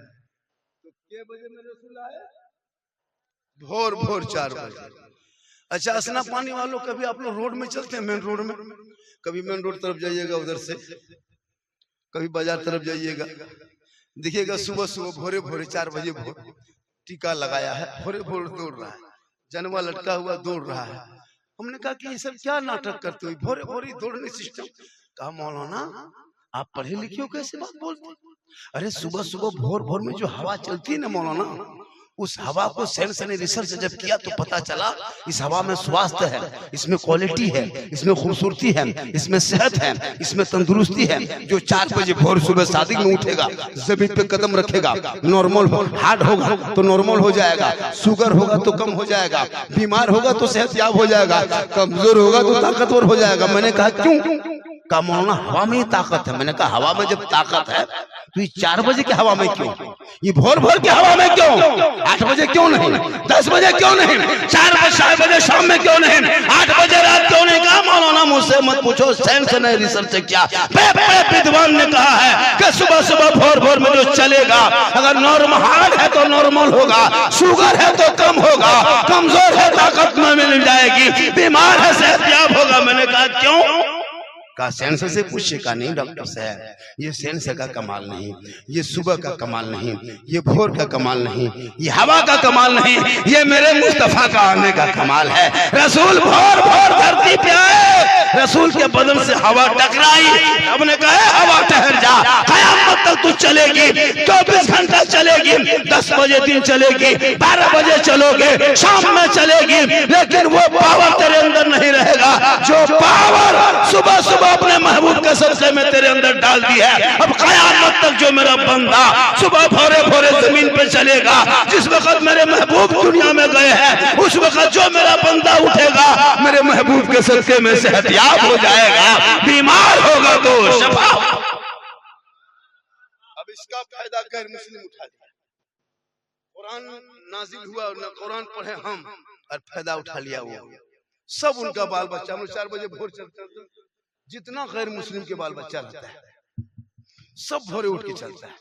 तो क्या बजे मेरे रसूल आए? भोर 4 बजे। अच्छा, असना पानी वालों, कभी आप लोग रोड में चलते हैं, मेन रोड में, कभी मेन रोड तरफ जाइएगा उधर से, कभी बाजार तरफ जाइएगा, देखिएगा सुबह भोरे 4 बजे भोर टीका लगाया है, भोरे दौड़ रहा है, जनवा लटका हुआ दौड़ रहा है। हमने कहा कि ये सब क्या नाटक करते हो, भोरे दौड़ने सिस्टम? कहा मौलाना आप पढ़े लिखे हो, कैसे बात बोलते? अरे सुबह भोर में जो हवा चलती है ना मौलाना, उस हवा को साइंस ने रिसर्च जब किया तो पता चला इस हवा में स्वास्थ्य है, इसमें क्वालिटी है, इसमें खूबसूरती है, इसमें सेहत है, इसमें तंदुरुस्ती है। जो 4 बजे भोर सुबह शादी में उठेगा, जमीन पे कदम रखेगा, नॉर्मल हार्ट होगा तो नॉर्मल हो जाएगा, शुगर होगा तो कम हो जाएगा, बीमार होगा तो सेहत याब हो जाएगा, कमजोर होगा तो ताकतवर हो जाएगा। मैंने कहा क्यों? का मौलाना हवा में ही ताकत है। मैंने कहा हवा में जब ताकत है तू 4 बजे की हवा में क्यों, ये भोर भोर की हवा में क्यों, 8 बजे क्यों नहीं, 10 बजे क्यों नहीं, 4 बजे शाम में क्यों नहीं, 8 बजे रात क्यों नहीं? कहा मौलाना मुझसे मत पूछो, साइंस ने रिसर्च किया, बड़े विद्वान ने कहा है कि सुबह सुबह भोर भोर में जो चलेगा, अगर नॉर्मल हार्ट है तो नॉर्मल होगा, शुगर है तो कम होगा, कमजोर है ताकत में मिल जाएगी, बीमार है सेहतयाब होगा। मैंने कहा क्यों? का सेंस से पूछे का नहीं डॉक्टर साहब, ये सेंस का कमाल नहीं, ये सुबह का कमाल नहीं, ये भोर का कमाल नहीं, ये हवा का कमाल नहीं, ये मेरे मुस्तफा का आने का कमाल है। रसूल भोर भोर धरती पे आए, रसूल के बदन से हवा टकराई, रब ने कहा हवा ठहर जा, कयामत तक तू चलेगी, 24 घंटा चलेगी, 10 बजे दिन चलेगी, 12 बजे चलोगे, शाम में चलेगी, लेकिन वो पावर तेरे अंदर नहीं रहेगा जो पावर सुबह सुबह अपने महबूब के सदक़े में तेरे अंदर डाल दी है। अब क़यामत तक जो मेरा बंदा सुबह भोरे भोरे जमीन पे चलेगा, जिस वक्त मेरे महबूब दुनिया में गए हैं, उस वक्त जो मेरा बंदा उठेगा मेरे महबूब के सदक़े में सेहतयाब हो जाएगा, बीमार होगा तो शफा। अब इसका फायदा गैर मुस्लिम उठा लिया, कुरान नाजिल हुआ और कुरान पढ़े हम और फायदा उठा लिया वो सब उनका बाल बच्चा। हम 4 बजे भोर चलते, जितना गैर मुस्लिम के बाल बच्चा रहता है सब भोरे उठ के चलता है,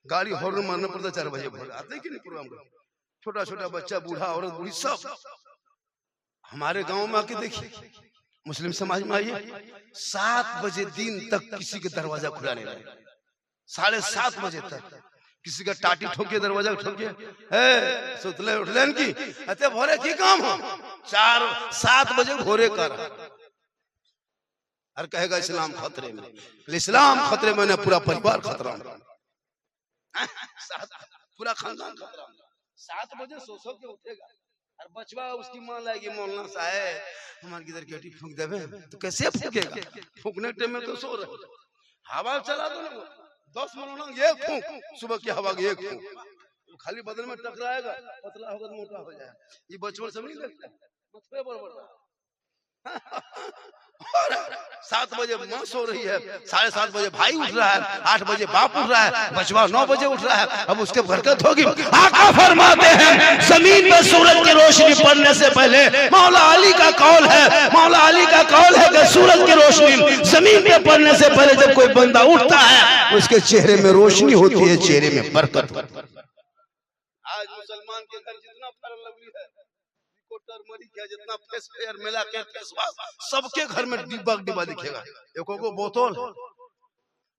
गाड़ी हॉर्न मारना पड़ता, 4 बजे भोर आते हैं कि नहीं प्रोग्राम में, छोटा छोटा बच्चा, बूढ़ा औरत बूढ़ी सब। हमारे गांव में आके देखिए, मुस्लिम समाज में आइए, 7 बजे दिन तक किसी के दरवाजा खुला नहीं रहे, 7:30 बजे तक किसी का टाटी ठोके, दरवाजा ठोके, सुतले उठले की अते भोरे की काम हो, 4-7 बजे भोरे कर और कहेगा इस्लाम खतरे में, इस्लाम खतरे में, पूरा परिवार खतरा में, पूरा खानदान खतरा में। 7 बजे सो के उठेगा और बचवा उसकी मां लाएगी, मौलाना साहब हमारे किधर केटी फूंक देवे, तो कैसे फूकेगा, फूकने टाइम में तो सो रहे, हवा चला दो ना, 10 मौलाना एक फूंक, सुबह की हवा की एक फूंक, खाली बदन में टकराएगा, पतला होगा मोटा हो जाएगा। ये बचपन से नहीं लगता है, मथुरे बराबर 7 बजे मां सो रही है, 7:30 बजे भाई उठ रहा है, 8 बजे बाप उठ रहा है, बचवा 9 बजे उठ रहा है, अब उसके बरकत होगी। आका फरमाते हैं जमीन पे सूरज की रोशनी पड़ने से पहले, मौला अली का कौल है, मौला अली का कौल है कि सूरज की रोशनी जमीन पे पड़ने से पहले जब कोई बंदा उठता है उसके चेहरे में रोशनी होती है, चेहरे में बरकत। आज मुसलमान के घर जितना फरल लगी है, जितना फेस फेयर मिला के फेस वॉश, सबके घर में डिब्बा दिखेगा, एको को बोतल,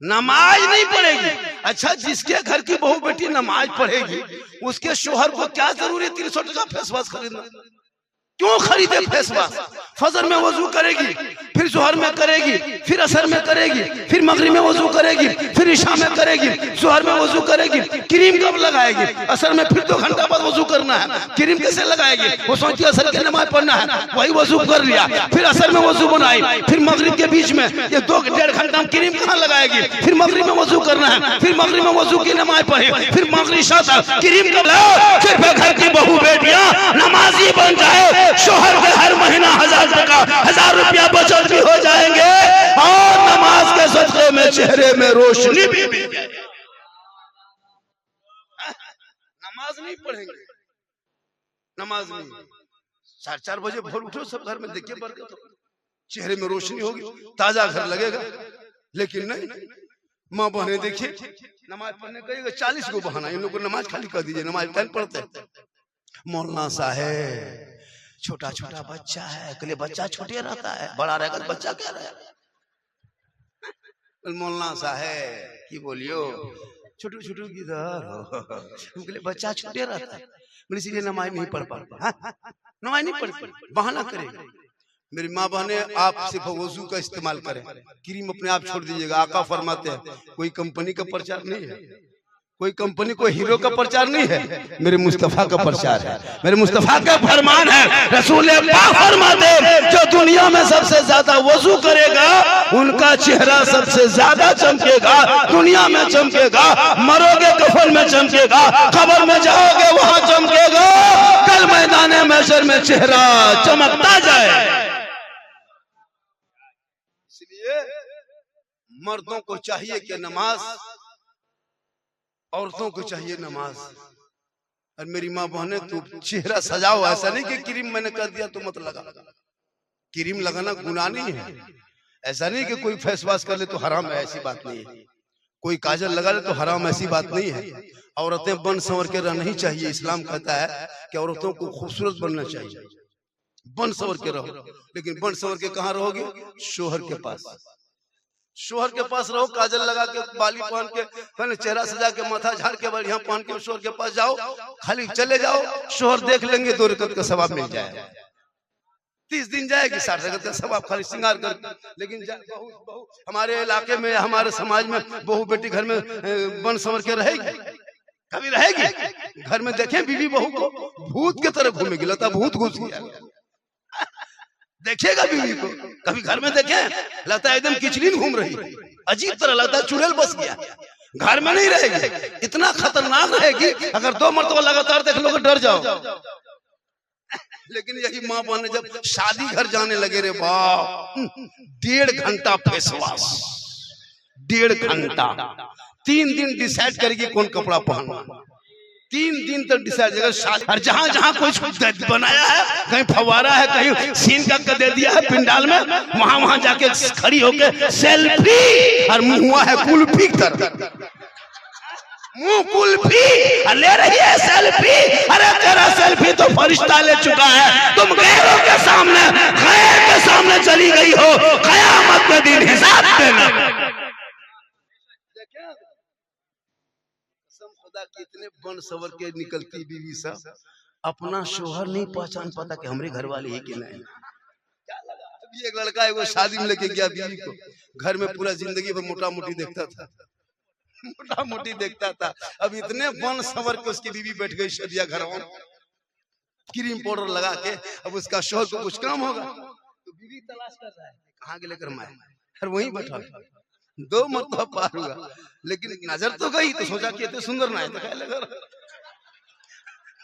नमाज नहीं पढ़ेगी। अच्छा, जिसके घर की बहू बेटी नमाज पढ़ेगी उसके शोहर को क्या जरूरी है 300 टका फेस वॉश खरीदना? क्यों खरीदे फेस वॉश? फजर में वजू करेगी, फिर जोहर में करेगी, फिर असर में करेगी, फिर मगरिब में वजू करेगी, फिर इशा में करेगी, जोहर में वजू करेगी, क्रीम कब लगाएगी? असर में फिर 2 घंटा बाद वजू करना है, क्रीम कैसे लगाएगी? वो सोचती है असर की नमाज पढ़ना है, वही वजू कर लिया, फिर असर में वजू बनाई, फिर मगरिब के बीच में ये 2-1.5 घंटा में क्रीम कहाँ लगाएगी? फिर मगरिब में वजू करना है, फिर मगरिब में वजू की नमाज पढ़े, फिर मगरिब इशा तक क्रीम कब लगाओ? फिर घर की बहू बेटियां नमाजी बन जाए, शोहर के हर महीना 1000 टका 1000 रुपया बचत भी हो जाएंगे और नमाज के सदक़े में चेहरे में रोशनी भी मिल जाएगी। नमाज नहीं पढ़ेंगे, नमाज नहीं, 4-4 बजे भोर उठो, सब घर में देखिए बरकत, चेहरे में रोशनी होगी, ताजा घर लगेगा। लेकिन नहीं, माँ बहने देखिए नमाज पढ़ने कहिएगा 40 को बहाना, इन लोगों को नमाज खाली कर दीजिए, नमाज टाइम पढ़ते। मौलाना साहेब छोटा छोटा बच्चा है, के लिए बच्चा छोटे रहता है, बड़ा रहेगा तो बच्चा क्या रहेगा? मौलाना साहेब की बोलियो छोटू छोटू किधर, उनके लिए बच्चा छोटे रहता है, इसीलिए नमाज नहीं पढ़ पाता, नमाज नहीं पढ़, बहाना करेगा। मेरी माँ बहने, आप सिर्फ वजू का इस्तेमाल करें, क्रीम अपने आप छोड़ दीजिएगा। आका फरमाते हैं कोई कंपनी का प्रचार नहीं है, कोई कंपनी, कोई हीरो का प्रचार नहीं है, मेरे मुस्तफा का प्रचार है, मेरे मुस्तफा का फरमान है। रसूल पाक फरमाते जो दुनिया में सबसे ज्यादा वजू करेगा उनका चेहरा सबसे ज्यादा चमकेगा, दुनिया में चमकेगा, मरोगे कफन में चमकेगा, कब्र में जाओगे वहां चमकेगा, कल मैदान महशर में चेहरा चमकता जाए। इसलिए मर्दों को चाहिए कि नमाज औरतों को चाहिए नमाज। और मेरी माँ बहने तू चेहरा सजाओ, ऐसा नहीं कि क्रीम मैंने कर दिया तो मत लगा। क्रीम लगाना गुनाह नहीं है। ऐसा नहीं कि कोई फेस वॉश कर ले तो हराम है, ऐसी बात नहीं है। कोई काजल लगा ले तो हराम, ऐसी बात नहीं है। औरतें बन संवर के रहना ही चाहिए। इस्लाम कहता है कि औरतों को खूबसूरत बनना चाहिए, बन संवर के रहो। लेकिन बन संवर के कहाँ रहोगे? शोहर के पास। शोहर के पास रहो, काजल लगा के, बाली पहन के, पहले चेहरा सजा के, माथा झाड़ के, बढ़िया पहन के शोहर के पास जाओ। खाली चले जाओ, शोहर देख लेंगे, 2 रकत का सवाब मिल जाएगा। 30 दिन जाएगी, 60 रकत का सवाब खाली श्रृंगार कर। लेकिन बहू हमारे इलाके में, हमारे समाज में बहू बेटी घर में बन संवर के रहेगी? कभी रहेगी? घर में देखें बीवी बहू को भूत के तरह घूमेगी, लगता भूत घुस गया। देखेगा बीवी को कभी घर में देखें, लगता है एकदम किचलिन घूम रही, अजीब तरह लगता है चुड़ैल बस गया। घर में नहीं रहेगी, इतना खतरनाक रहेगी। अगर 2 मरतबा लगातार देख लोगे डर जाओ। लेकिन यही माँ बहन जब शादी घर जाने लगे, रे बाप, 1.5 घंटा फेस वॉश, 1.5 घंटा। 3 दिन डिसाइड करेगी कौन कपड़ा पहनना। 3 दिन तक डिसाइड। अगर शादी और जहां जहां कुछ बनाया है, कहीं फवारा है, कहीं सीन का दे दिया है पिंडाल में, वहां वहां जाके खड़ी होके सेल्फी। और मुंह है कुल्फी की तरह, मुंह कुल्फी ले रही है सेल्फी। अरे तेरा सेल्फी तो फरिश्ता ले चुका है, तुम गैरों के सामने, गैर के सामने चली गई हो। कयामत के दिन हिसाब देना। खुदा की इतने बन सवर के निकलती बीवी सब अपना शोहर नहीं पहचान पाता कि हमारे घर वाले है कि नहीं। क्या लगा? अभी एक लड़का है, वो शादी में लेके गया बीवी को, घर में पूरा जिंदगी भर मोटा मोटी देखता था, मोटा मोटी देखता था। अब इतने बन सवर के उसकी बीवी बैठ गई शदिया घर में, क्रीम पाउडर लगा के। अब उसका शोहर को कुछ काम होगा तो बीवी तलाश कर रहा है कहाँ के लेकर मैं, और वहीं बैठा। 2 मरतबा पार हुआ, लेकिन नजर तो गई तो सोचा कि इतने सुंदर ना है,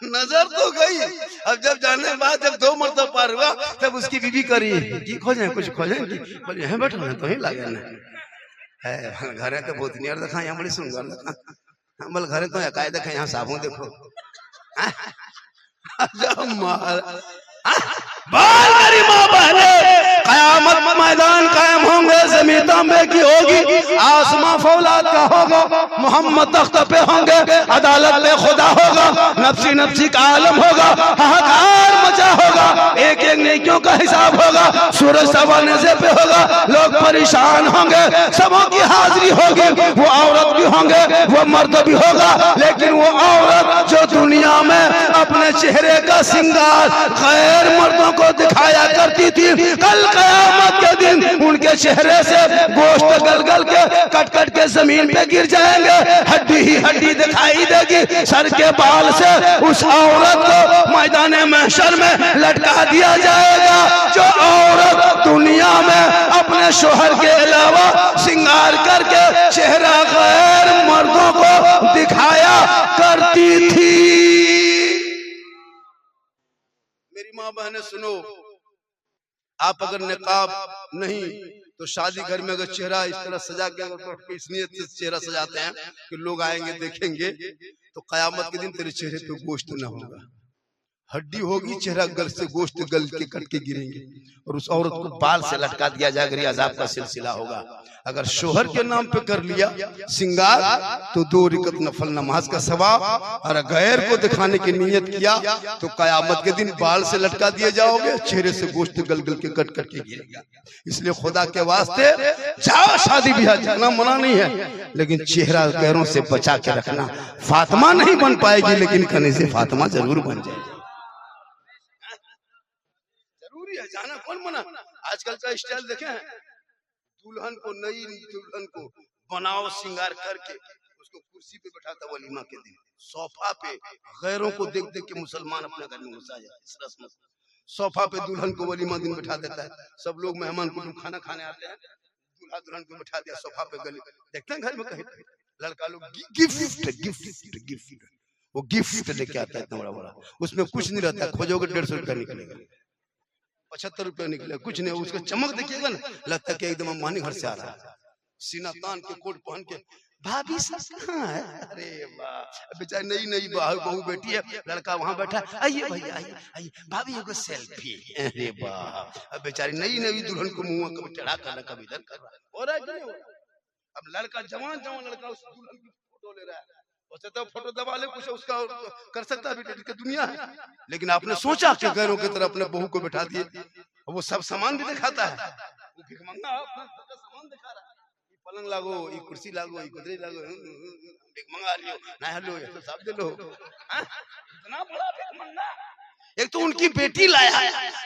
नजर तो गई। अब जब जाने बाद जब 2 मरतबा पार हुआ, तब उसकी बीवी करी कि खोजें, कुछ खोजें, बोले यहाँ बैठो ना तो ही लगे ना है। घरे तो बहुत नियर देखा, यहाँ बड़ी सुंदर देखा, बोल घरे तो एकाएक देखा, यहाँ साबुन देखो। कयामत मैदान कायम होंगे, जमीन तांबे की होगी, आसमां फौलाद का होगा, मोहम्मद तख्त पे होंगे, अदालत पे खुदा होगा, नफ्सी नफ्सी का आलम होगा, हाहाकार मचा होगा, एक एक नेकियों का हिसाब होगा, सूरज सवाने से पे होगा, लोग परेशान होंगे, सबों की हाजिरी होगी। वो औरत भी होंगे, वो मर्द भी होगा, लेकिन वो औरत जो दुनिया में अपने चेहरे का सिंगार गैर मर्दों को दिखाया करती थी, कल कयामत के दिन उनके चेहरे से गोश्त गल गल के कट कट के जमीन पे गिर जाएंगे, हड्डी ही हड्डी दिखाई देगी। सर के बाल से उस औरत को मैदान महशर में लटका दिया जाएगा, जो औरत दुनिया में अपने शोहर के अलावा सिंगार करके चेहरा गैर मर्दों को दिखाया करती थी। मेरी माँ बहनें सुनो, आप अगर निकाब नहीं तो शादी घर में अगर चेहरा इस तरह सजा के, अगर इस नियत से चेहरा सजाते हैं कि लोग आएंगे देखेंगे, तो कयामत के दिन तेरे चेहरे पे गोश्त ना होगा, हड्डी होगी, चेहरा गल से गोश्त गल के कट के गिरेंगे, और उस औरत को बाल से लटका दिया जाएगा। ये अजाब का सिलसिला होगा। अगर शोहर के नाम पे कर लिया सिंगार तो 2 रकत नफल नमाज का सवाब, और गैर को दिखाने की नियत किया तो कयामत के दिन बाल से लटका दिए जाओगे, चेहरे से गोश्त गल गल के कट कट के गिरेगा। इसलिए खुदा के वास्ते जाओ, शादी ब्याह जाना मना नहीं है, लेकिन चेहरा गैरों से बचा के रखना। फातिमा नहीं बन पाएगी, लेकिन कनीज़े फातिमा जरूर बन जाएगी। जाना कौन मना? आजकल का स्टाइल देखे हैं, दुल्हन को, नई दुल्हन को बनाओ सिंगार करके, उसको कुर्सी पे बैठाता वलीमा के दिन, सोफा पे। गैरों को देख देख के मुसलमान अपने घर में घुसा जाते इस रस्म से। सोफा पे दुल्हन को वलीमा दिन बैठा देता है, सब लोग मेहमान कुटुंब खाना खाने आते हैं, दूल्हा दुल्हन को बैठा दिया सोफा पे। गली देखते हैं घर में कहीं लड़का लोग गिफ्ट गिफ्ट गिफ्ट, वो गिफ्ट लेके आता है इतना बड़ा बड़ा, उसमें कुछ नहीं रहता, खोजोगे 150 रुपया निकलेगा, 75 रुपया निकले, कुछ नहीं। उसका चमक देखिएगा ना, लगता है कि एकदम अंबानी घर से आ रहा है। सीना तान के कोट पहन के भाभी सब कहाँ है? अरे वाह, बेचारी नई नई बहू बेटी है, लड़का वहां बैठा, आइए भैया आइए आइए, भाभी एगो सेल्फी। अरे वाह, अब बेचारी नई नई दुल्हन को मुंह कभी चढ़ा कर कभी इधर कर रहा है, हो रहा है कि नहीं हो रहा? अब लड़का जवान लड़का उस दुल्हन की फोटो ले रहा है, वैसे तो फोटो दबा ले कुछ उसका कर सकता है, दुनिया है। लेकिन आपने सोचा कि गैरों की तरह अपने बहू को बैठा दिए, वो सब सामान भी दिखाता है, वो भिखमंगा सामान दिखा रहा है, पलंग लागो, ये कुर्सी लागो, ये गोदरेज लागो, भिखमंगा लियो, ना लो, ये तो सब दे लो। इतना बड़ा भिखमंगा। एक तो उनकी बेटी लाया,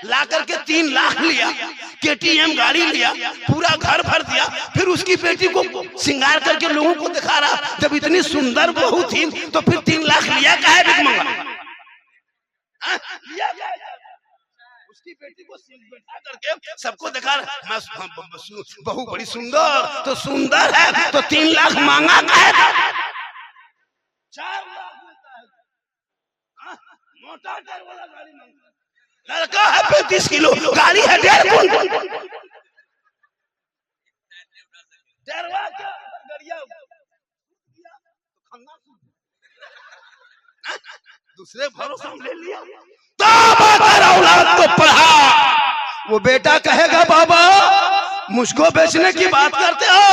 ला करके 3 लाख लिया, KTM गाड़ी लिया, पूरा घर भर दिया, फिर उसकी बेटी को सिंगार करके लोगों को दिखा रहा। जब इतनी सुंदर बहू थी तो फिर 3 लाख लिया क्या है भिखमंगा? लिया क्या है? उसकी बेटी को बैठा करके सबको दिखा रहा, बहू बड़ी सुंदर, तो सुंदर है तो 3 लाख मांगा क्या है? 4 लाख मिलता है। मोटा टायर वाला गाड़ी मांगता है, लड़का है 35 किलो, गाड़ी है 1.5 कुंटल। डरवा क्या गरिया दूसरे भरोसा ले लिया। औलाद को पढ़ा, वो बेटा कहेगा बाबा मुझको बेचने की बात करते हो,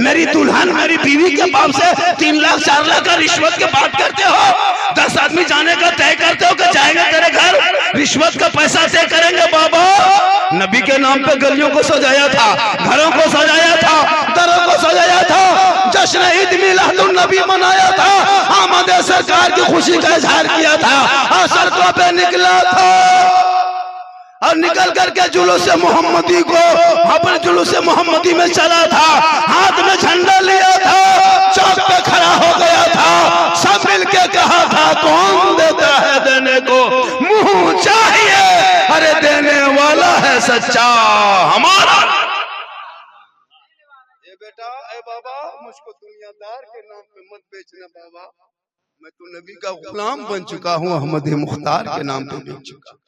मेरी दुल्हन मेरी बीवी के बाप से 3 लाख 4 लाख का रिश्वत की बात करते हो, 10 आदमी जाने का तय करते हो कि जाएंगे तेरे घर, रिश्वत का पैसा तय करेंगे। बाबा नबी के नाम पे गलियों को सजाया था, घरों को सजाया था, दरों को सजाया था, जश्न ईद मिलादुन नबी मनाया था, आमद सरकार की खुशी का इजहार किया था, और सड़कों पे निकला था और निकल करके जुलूस मोहम्मदी को अपने जुलूस मोहम्मदी में चला था, हाथ में झंडा लिया था, चौक पे खड़ा हो गया था, सब मिलके कहा था कौन देता है देने को मुंह चाहिए, अरे देने वाला है सच्चा हमारा। ए बेटा ए बाबा मुझको दुनियादार के नाम पे मत बेचना बाबा, मैं तो नबी का गुलाम बन चुका हूँ, अहमद मुख्तार के नाम पे बेच चुका।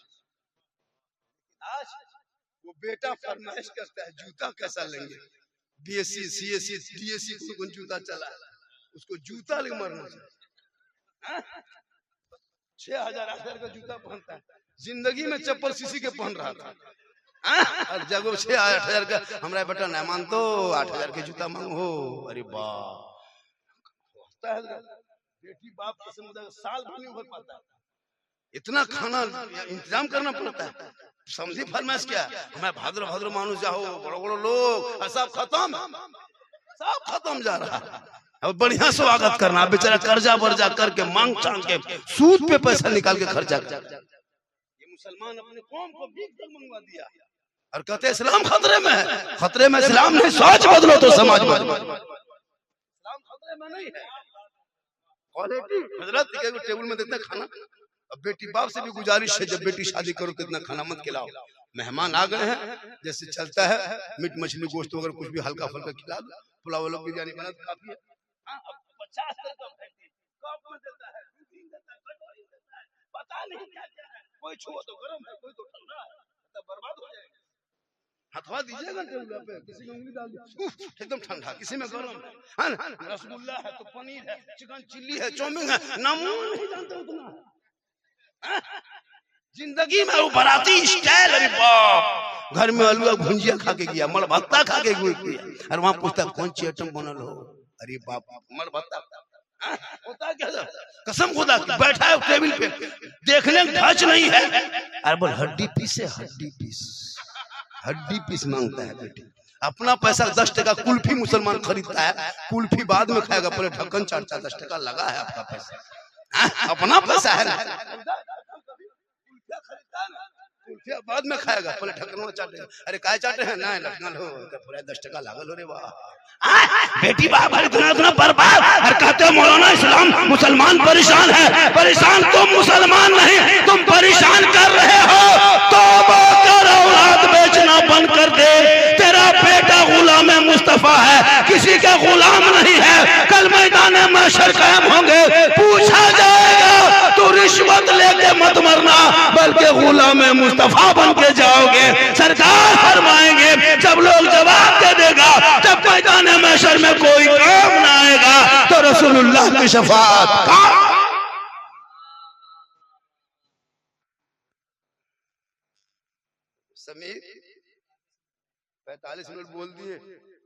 बेटा फरमाइश करता है जूता कैसा लेंगे, BSc CSc DSc को जूता चला है, उसको जूता ले मरना चाहिए। 6,000 का जूता पहनता है, जिंदगी में चप्पल सीसी के पहन रहा था, और जब 6,000 का हमारा बेटा नहीं मान तो 8,000 के जूता मांगो। अरे बाप, बेटी बाप कसम साल भर नहीं भर पाता, इतना खाना इंतजाम करना पड़ता है। समझी फरमाइश क्या, मैं भाद्र मानुष जाओ, बड़ो बड़ो लोग, सब खत्म जा रहा है। अब बढ़िया स्वागत करना, बेचारा कर्जा वर्जा करके मांग चांग के सूद पे पैसा निकाल के खर्चा कर, ये मुसलमान अपने कौम को भीख तक मंगवा दिया और कहते इस्लाम खतरे में है। खतरे में इस्लाम नहीं, सोच बदलो तो समाज बदलो। इस्लाम खतरे में नहीं है, क्वालिटी हजरत के टेबल में देते खाना। अब बेटी बाप से भी गुजारिश है, जब बेटी शादी करो कितना खाना मत खिलाओ, मेहमान आ गए हैं, जैसे चलता है मीट मछली गोश्त वगैरह कुछ भी हल्का फुल्का खिला दो, पुलाव वाला बिरयानी बना तो काफी है। 50 कप में देता है, पता नहीं क्या क्या है, कोई छुओ तो गरम है, कोई तो ठंडा है, तब बर्बाद हो जाएगा। हथवा दीजिएगा टेबल पे, किसी में उंगली डाल दो एकदम ठंडा, किसी में गरम है, रसगुल्ला है तो पनीर है, चिकन चिल्ली है, चाउमीन है, नामून नहीं जानते उतना। जिंदगी में वो बराती स्टाइल, अरे बाप घर में हलवा भुंजिया खा के गया, मड़ भत्ता खा के गया, और वहां पूछता कौन सी आइटम बनल हो, अरे बाप मड़ भत्ता होता क्या, कसम खुदा की बैठा है टेबल पे, देखने ढच नहीं है, अरे बोल हड्डी पीस है, हड्डी पीस मांगता है बेटी। अपना पैसा 10 टका कुल्फी मुसलमान खरीदता है, कुल्फी बाद में खाएगा, पहले ढक्कन चाटता, 10 टका लगा है आपका पैसा, अपना पैसा है ना, बाद में खाएगा, पहले ढक्कन चाटेगा, अरे काय चाटे हैं ना लखनऊ हो, पूरा 10 टका लागल हो रे वाह। बेटी बाप इतना बर्बाद, और कहते हो मौलाना इस्लाम मुसलमान परेशान है, परेशान तुम मुसलमान नहीं, तुम परेशान कर रहे हो। तौबा कर, औलाद बेचना बंद कर दे, तेरा बेटा गुलाम मुस्तफा है, किसी का गुलाम नहीं है। कल मैदान महशर कायम होंगे, पूछा जाएगा तू रिश्वत लेके मत मरना, बल्कि गुलाम मुस्तफा बन के जाओगे। सरकार फरमाएंगे जब लोग जवाब दे देगा, जब मैदान महशर में कोई रसूलुल्लाह की शफाअत। समीर 45 मिनट बोल दिए,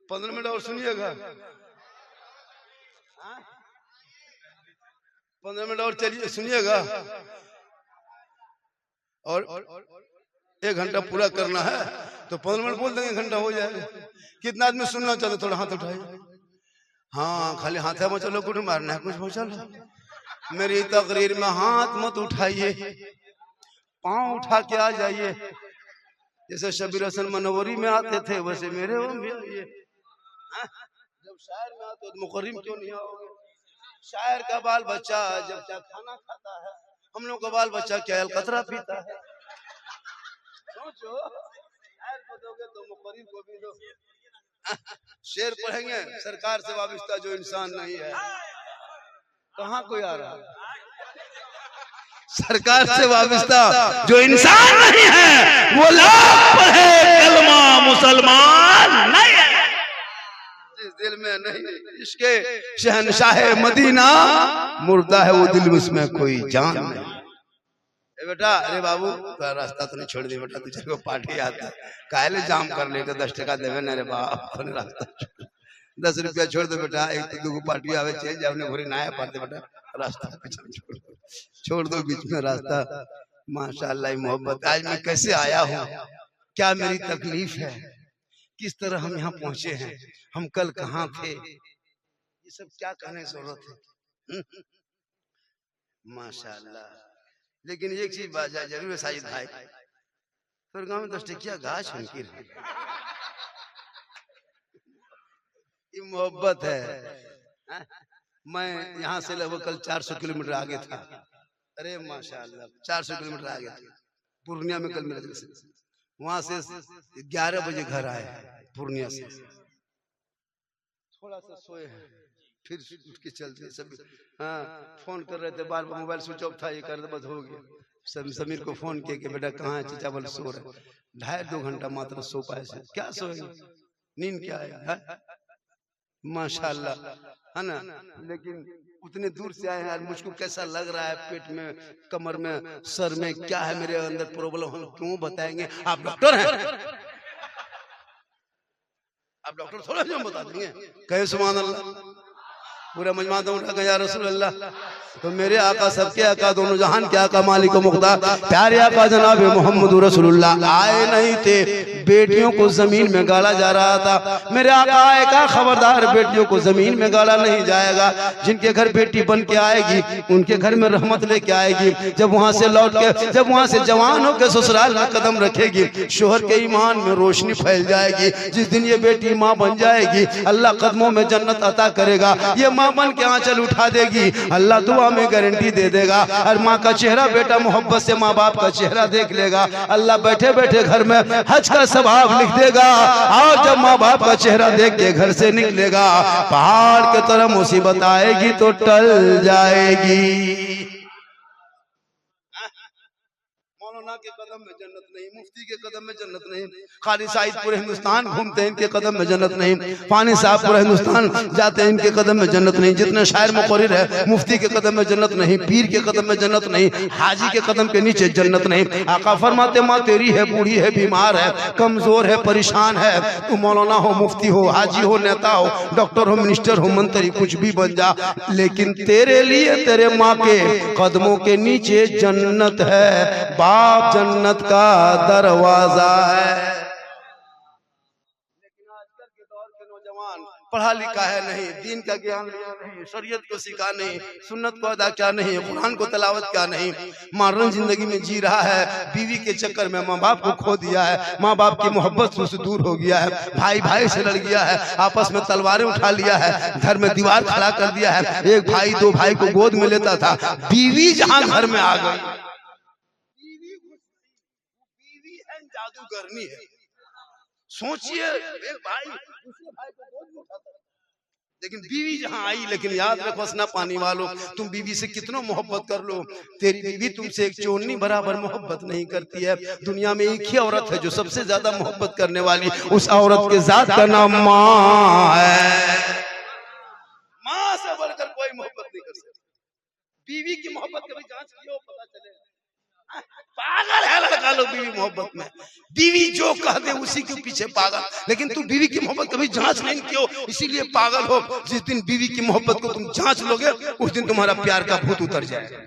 15 मिनट और सुनिएगा। 15 मिनट और चलिए सुनिएगा, और 1 घंटा पूरा करना है तो 15 मिनट बोल देंगे, 1 घंटा हो जाएगा। कितना आदमी सुनना चाहते, थोड़ा हाथ उठाइए। हाँ, खाली हाथ है मचलो, कुछ मारना है, कुछ मचलो। मेरी तकरीर में हाथ मत उठाइए, पांव उठा के आ जाइए। जैसे शबीर हसन मनोवरी में आते थे वैसे मेरे वो भी आइए। जब शायर में आते तो मुकर्रिम क्यों नहीं आओगे? शायर का बाल बच्चा जब क्या खाना खाता है, हम लोग का बाल बच्चा क्या अलकतरा पीता है। सोचो, शायर को दोगे तो मुकर्रिम को भी दो। शेर पढ़ेंगे, सरकार से वाबिस्ता जो इंसान नहीं है। कहाँ कोई आ रहा है? सरकार से वाबिस्ता जो इंसान नहीं है वो लाख पढ़े कलमा मुसलमान नहीं है। जिस दिल में नहीं इसके शहनशाह मदीना मुर्दा है वो दिल में, उसमें कोई जान नहीं। बेटा, अरे बाबू रास्ता तो नहीं छोड़ दे बेटा, तुझे को पार्टी आता काहे जाम कर ले, 10 टका देवे ना रे बाप, रास्ता 10 रुपया छोड़ दे बेटा, एक तो पार्टी आवे चेंज जावने भरी ना पाते बेटा, रास्ता छोड़ दो बीच में रास्ता। माशाअल्लाह मोहब्बत। आज मैं कैसे आया हूँ, क्या मेरी तकलीफ है, किस तरह हम यहाँ पहुंचे हैं, हम कल कहाँ थे, ये सब क्या कहने की जरूरत है। माशाअल्लाह। लेकिन एक चीज बात जरूर है साजिद भाई, फिर गाँव में 10 टकिया गाछ उनकी ये मोहब्बत है। मैं यहाँ से लगभग कल 400 किलोमीटर आगे था। अरे माशाअल्लाह, 400 किलोमीटर आगे था। पूर्णिया में कल मेरे जैसे वहां से 11 बजे घर आए पूर्णिया से। थोड़ा सा सोए हैं, फिर उठ के चलते सब। हाँ, फोन कर रहे थे, बार बार मोबाइल स्विच ऑफ था, ये कर दे बस हो गया। समीर को फोन किया कि बेटा कहाँ है, चचा बोले सो रहे। 2.5-2 घंटा मात्र सो पाए से, क्या सोएंगे, नींद क्या है? माशाअल्लाह, है ना। लेकिन उतने दूर से आए हैं, आज मुझको कैसा लग रहा है, पेट में, कमर में, सर में क्या है मेरे अंदर प्रॉब्लम, हम क्यों बताएंगे? आप डॉक्टर हैं, आप डॉक्टर थोड़ा जो बता देंगे। कहे सुभान अल्लाह, पूरा मजमा तो उठा गया रसूल अल्लाह। तो मेरे आका, सबके आका, दोनों जहान के आका, मालिक व मुख्तार, प्यारे आका जनाब मोहम्मद रसूलुल्लाह आए नहीं थे, बेटियों को जमीन में गाड़ा जा रहा था। मेरे आका आए का खबरदार, बेटियों को जमीन में गाड़ा नहीं जाएगा। जिनके घर बेटी बन के आएगी उनके घर में रहमत लेके आएगी। जब वहां से लौट के, जब वहां से जवान होकर ससुराल में कदम रखेगी, शोहर के ईमान में रोशनी फैल जाएगी। जिस दिन ये बेटी माँ बन जाएगी, अल्लाह कदमों में जन्नत अता करेगा। ये माँ बन के आंचल उठा देगी, अल्लाह दुआ में गारंटी दे देगा। और माँ का चेहरा बेटा मोहब्बत से माँ बाप का चेहरा देख लेगा, अल्लाह बैठे बैठे घर में हज का सवाब लिख देगा। और जब माँ बाप का चेहरा देख के घर से निकलेगा, पहाड़ की तरह मुसीबत आएगी तो टल जाएगी। मौलाना के कदम में जन्नत नहीं, मुफ्ती के कदम में जन्नत नहीं, खाली साहिद पूरे हिंदुस्तान घूमते हैं, इनके कदम में जन्नत नहीं। पानी साहब पूरे हिंदुस्तान जाते हैं, इनके कदम में जन्नत नहीं। जितने शायर मुकर्रिर है, मुफ्ती के कदम में जन्नत नहीं, पीर के कदम में जन्नत नहीं, हाजी के कदम के नीचे जन्नत नहीं। आका फरमाते, माँ तेरी है, बूढ़ी है, बीमार है, कमजोर है, परेशान है, तू मौलाना हो, मुफ्ती हो, हाजी हो, नेता हो, डॉक्टर हो, मिनिस्टर हो, मंत्री, कुछ भी बन जा, लेकिन तेरे लिए तेरे माँ के कदमों के नीचे जन्नत है। बाप जन्नत का दरवाजा है। लेकिन आजकल के दौर के नौजवान पढ़ा लिखा है नहीं, दीन का ज्ञान लिया नहीं, शरीयत को सीखा नहीं, सुन्नत को अदा किया नहीं, कुरान को तलावत किया नहीं, मॉडर्न जिंदगी में जी रहा है। बीवी के चक्कर में माँ बाप को खो दिया है, माँ बाप की मोहब्बत से दूर हो गया है, भाई भाई से लड़ गया है, आपस में तलवारें उठा लिया है, घर में दीवार खड़ा कर दिया है। एक भाई 2 भाई को गोद में लेता था, बीवी जहां घर में आ गई, जादूगरनी है। सोचिए, एक भाई दूसरे भाई को गोद में उठाता, लेकिन बीवी जहां आई। लेकिन याद रखो ना पानी वालों, तुम बीवी से कितना मोहब्बत कर लो, तेरी बीवी तुमसे एक चोरनी बराबर मोहब्बत नहीं करती है। दुनिया में एक ही औरत है जो सबसे ज्यादा मोहब्बत करने वाली, उस औरत के जात का नाम माँ है। माँ से बढ़कर कोई बीवी की मोहब्बत कभी जांच किया हो, पता चले। पागल है लड़का लोग बीवी मोहब्बत में, बीवी जो कह दे उसी के पीछे पागल। लेकिन तू बीवी की मोहब्बत कभी जांच नहीं किया, इसीलिए पागल हो। जिस दिन बीवी की मोहब्बत को तुम जांच लोगे उस दिन तुम्हारा प्यार का भूत उतर जाएगा।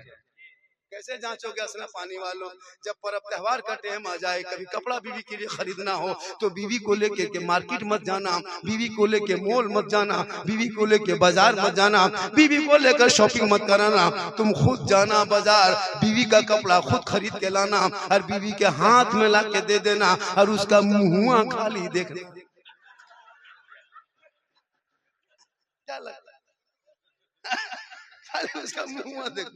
कैसे जांचोगे असला पानी वालों? जब पर्व त्योहार का टाइम आ जाए, कभी कपड़ा बीवी के लिए खरीदना हो तो बीवी को लेके के मार्केट मत जाना, बीवी को लेके मॉल मत जाना, बीवी को लेके बाजार मत जाना, बीवी को लेकर शॉपिंग मत कराना। तुम खुद जाना बाजार, बीवी का कपड़ा खुद खरीद के लाना और बीवी के हाथ में ला के दे देना और उसका मुंह खाली देखना। क्या लगता है? उसका मुंह देख,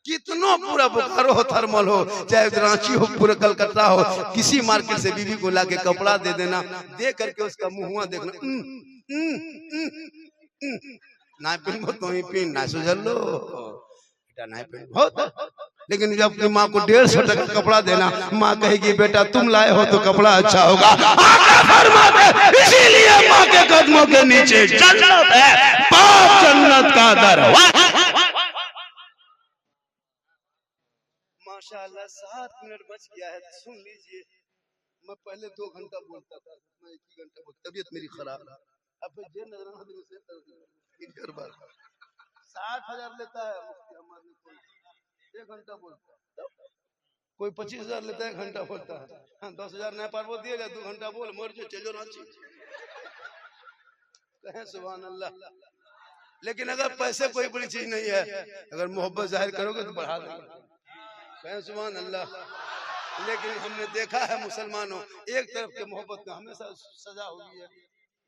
कितना पूरा बोकारो हो, थर्मल हो, चाहे रांची हो, पूरा कलकत्ता हो, किसी मार्केट से बीवी को लाके कपड़ा दे देना, दे करके उसका मुंह देखना। ना पिन तो ही पिन ना सुझल लो बेटा, ना पिन बहुत। लेकिन जब अपनी माँ को 150 टका कपड़ा देना, माँ कहेगी बेटा तुम लाए हो तो कपड़ा अच्छा होगा। इसीलिए माँ के कदमों के नीचे जन्नत है, पाप जन्नत का दरवाजा। माशाअल्लाह 7 मिनट बच गया है, सुन लीजिए। मैं पहले 2 घंटा बोलता था, मैं 1 ही घंटा बोलता, तबीयत मेरी खराब है। अब जे नजर आ रहा है 60,000 लेता है मुफ्ती हमारे, कोई 1 घंटा बोलता है, कोई 25,000 लेता है 1 घंटा बोलता है। 10,000 नहीं पार वो दिएगा, 2 घंटा बोल, मर जो चलो रांची, कहें सुभान अल्लाह। लेकिन अगर पैसे कोई बड़ी चीज नहीं है, अगर मोहब्बत जाहिर करोगे तो बढ़ा देंगे, सुभान अल्लाह। लेकिन हमने देखा है मुसलमानों, एक तरफ के मोहब्बत में हमेशा सजा हुई है,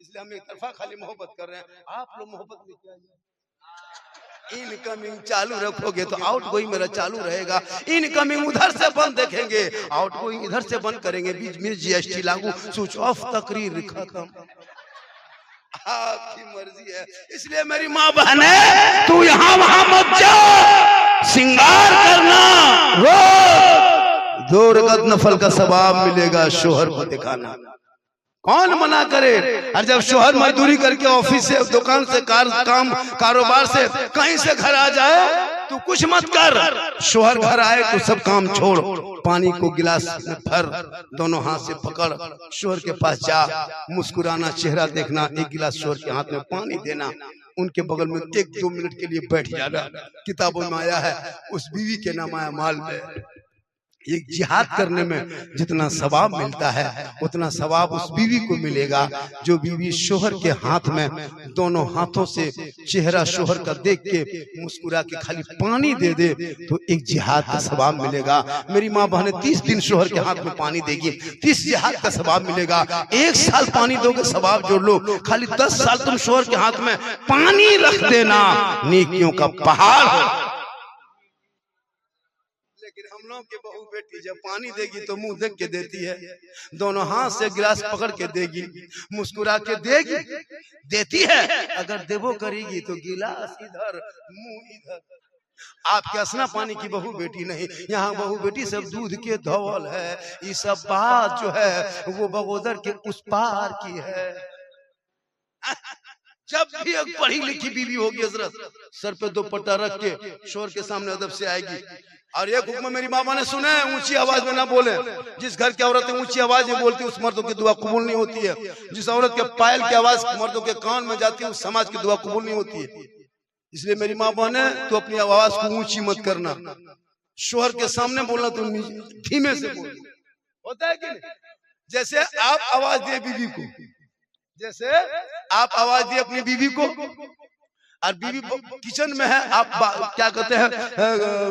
इसलिए हम एक तरफा खाली मोहब्बत कर रहे हैं। आप लोग मोहब्बत में क्या है, इनकमिंग चालू रखोगे तो आउट गोइंग मेरा चालू रहेगा। इनकमिंग उधर से बंद देखेंगे, आउट गोइंग इधर से बंद करेंगे, बीच में जीएसटी लागू, स्विच ऑफ, तकरीर खत्म। आपकी मर्जी है। इसलिए मेरी माँ बहने, तू यहाँ वहां मत जा, सिंगार करना, रोज 2 रकात नफल का सवाब मिलेगा, शोहर को दिखाना। कौन मना करे? और जब शोहर मजदूरी करके ऑफिस से, दुकान से, कारोबार से कहीं से घर आ जाए तू कुछ मत कर, शोहर घर आए तो सब काम छोड़, पानी को गिलास में भर, दोनों हाथ से पकड़, शोहर के पास जा, मुस्कुराना, चेहरा देखना, 1 गिलास शोहर के हाथ में पानी देना, उनके बगल में 1-2 मिनट के लिए बैठ जाना। किताबों में आया है उस बीवी के नाम आया माल में। एक जिहाद करने में जितना सवाब मिलता है उतना सवाब उस बीवी को मिलेगा जो बीवी शोहर के हाथ में दोनों हाथों से चेहरा शोहर का देख के मुस्कुरा के खाली पानी दे दे तो एक जिहाद का सवाब मिलेगा। मेरी माँ बहने 30 दिन शोहर के हाथ में पानी देगी, 30 जिहाद का सवाब मिलेगा। 1 साल पानी दोगे सवाब जोड़ लो, खाली 10 साल तुम शोहर के हाथ में पानी रख देना, नेकियों का पहाड़ हो। हम लोग की बहू बेटी जब पानी देगी तो मुंह देख के देती है, दोनों हाथ से गिलास पकड़ के देगी, मुस्कुरा के देगी, देती है। अगर देवो करेगी तो गिलास इधर मुंह इधर। आपके असना पानी की बहू बेटी नहीं, यहाँ बहू बेटी सब दूध के धौल है। ये सब बात जो है वो बगोदर के उस पार की है। जब भी एक पढ़ी लिखी बीवी होगी हजरत, सर पे दुपट्टा रख के शोर के सामने अदब से आएगी। और एक हुक्म मेरी मामा ने सुना है, ऊंची आवाज में ना बोले। जिस घर की औरतें ऊंची आवाज में बोलती है उस मर्दों की दुआ कबूल नहीं होती है। जिस औरत के पायल की आवाज मर्दों के कान में जाती है उस समाज की दुआ कबूल नहीं होती है। इसलिए मेरी माँ बहने, तो अपनी आवाज को ऊंची मत करना, शोहर के सामने बोलना तो धीमे से बोल। होता है कि नहीं? जैसे आप आवाज दिए बीवी को, जैसे आप आवाज दिए अपनी बीवी को, और बीवी किचन में है, आप क्या कहते हैं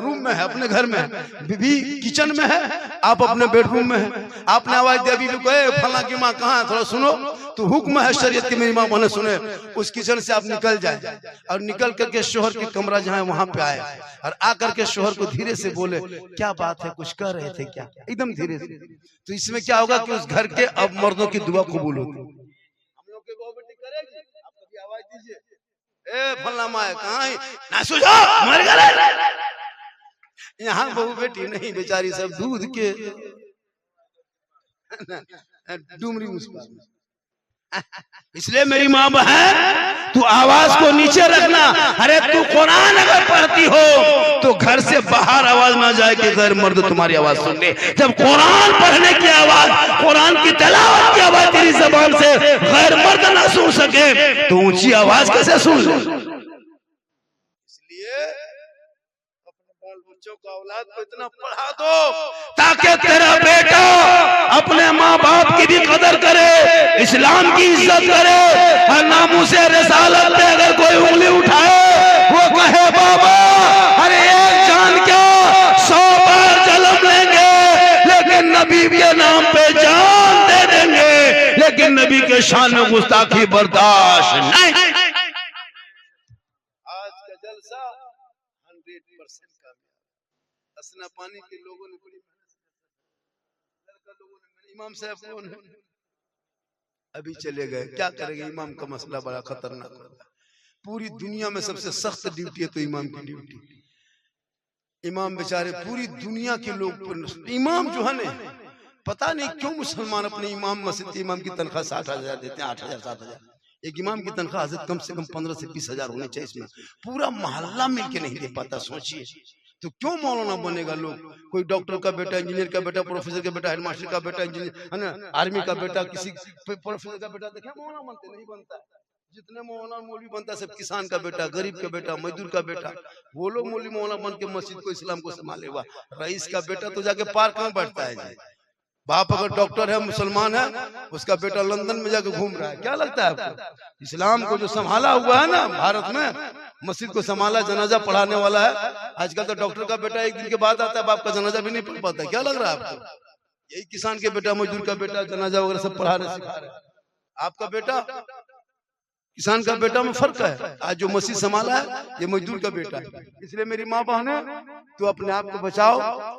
रूम में है, अपने घर में है, बीवी किचन में है, आप अपने बेडरूम में है, आपने आवाज दिया बीवी को, ए फला की माँ कहाँ है, थोड़ा सुनो, तो हुक्म है शरीयत की, मेरी माँ बहने सुने, उस किचन से आप निकल जाए और निकल करके शोहर की कमरा जहाँ है वहां पे आए और आकर के शोहर को धीरे से बोले, क्या बात है, कुछ कह रहे थे क्या, एकदम धीरे से। तो इसमें क्या होगा कि उस घर के अब मर्दों की दुआ कबूल होगी। आवाज दीजिए, ए फला माए कहाँ है, ना सुझा मर गए। यहाँ बहू बेटी नहीं, बेचारी सब दूध के डुमरी मुस्कुरा। इसलिए मेरी माँ बहन, तू आवाज को नीचे रखना। अरे तू कुरान अगर पढ़ती हो तो घर से बाहर आवाज ना जाए कि गैर मर्द तुम्हारी आवाज सुन ले। जब कुरान पढ़ने की आवाज, कुरान की तिलावत की आवाज तेरी जबान से गैर मर्द ना सुन सके तो ऊंची आवाज कैसे सुन ले। इसलिए अपने बाल बच्चों को, औलाद को इतना पढ़ा दो ताकि तेरा बेटा अपने माँ बाप की भी कदर करे, इस्लाम की इज्जत करे, और नामूसे रिसालत पे अगर कोई उंगली उठाए वो कहे बाबा अरे एक जान क्या 100 बार जन्म लेंगे लेकिन नबी के नाम पे जान दे देंगे, लेकिन नबी के शान में गुस्ताखी बर्दाश्त नहीं। आज का जलसा 100% कामयाब। असना पानी के लोगों ने बड़ी इमाम साहब कौन है? अभी चले गए, क्या करेंगे? इमाम का मसला बड़ा खतरनाक होता है। पूरी दुनिया में सबसे सख्त ड्यूटी है तो इमाम की ड्यूटी। इमाम बेचारे पूरी दुनिया के लोग, इमाम जो है ना, पता नहीं क्यों मुसलमान अपने इमाम, मस्जिद के इमाम की तनख्वाह 60,000 देते हैं, 8,000 7,000। एक इमाम की तनख्वाह हज़रत कम से कम 15 से 20,000 होनी चाहिए। इसमें पूरा मोहल्ला मिलके नहीं दे पाता। सोचिए तो क्यों मौलाना बनेगा लोग? कोई डॉक्टर का बेटा, इंजीनियर का बेटा, प्रोफेसर का बेटा, हेडमास्टर का बेटा, इंजीनियर है ना, आर्मी का बेटा, किसी प्रोफेसर का बेटा, देखे मौलाना बनते नहीं बनता। जितने मौलाना मौलवी बनता है सब किसान का बेटा, गरीब का बेटा, मजदूर का बेटा। वो लोग मौलवी मौलाना बन के मस्जिद को, इस्लाम को संभाले हुआ। रईस का बेटा तो जाके पार्क में बैठता है जी। बाप अगर डॉक्टर है, मुसलमान है, उसका बेटा लंदन में जाकर घूम रहा है। क्या लगता है आपको? इस्लाम को जो संभाला हुआ है ना भारत में, मस्जिद को संभाला, जनाजा पढ़ाने वाला है। आजकल तो डॉक्टर का बेटा एक दिन के बाद आता है, बाप का जनाजा भी नहीं पढ़ पाता। क्या लग रहा है आपको? यही किसान के बेटा, मजदूर का बेटा जनाजा वगैरह सब पढ़ाने सिखा रहे हैं। आपका बेटा किसान का बेटा में फर्क है। आज जो मस्जिद संभाला है ये मजदूर का बेटा है। इसलिए मेरी माँ बहने, तो अपने आप को बचाओ,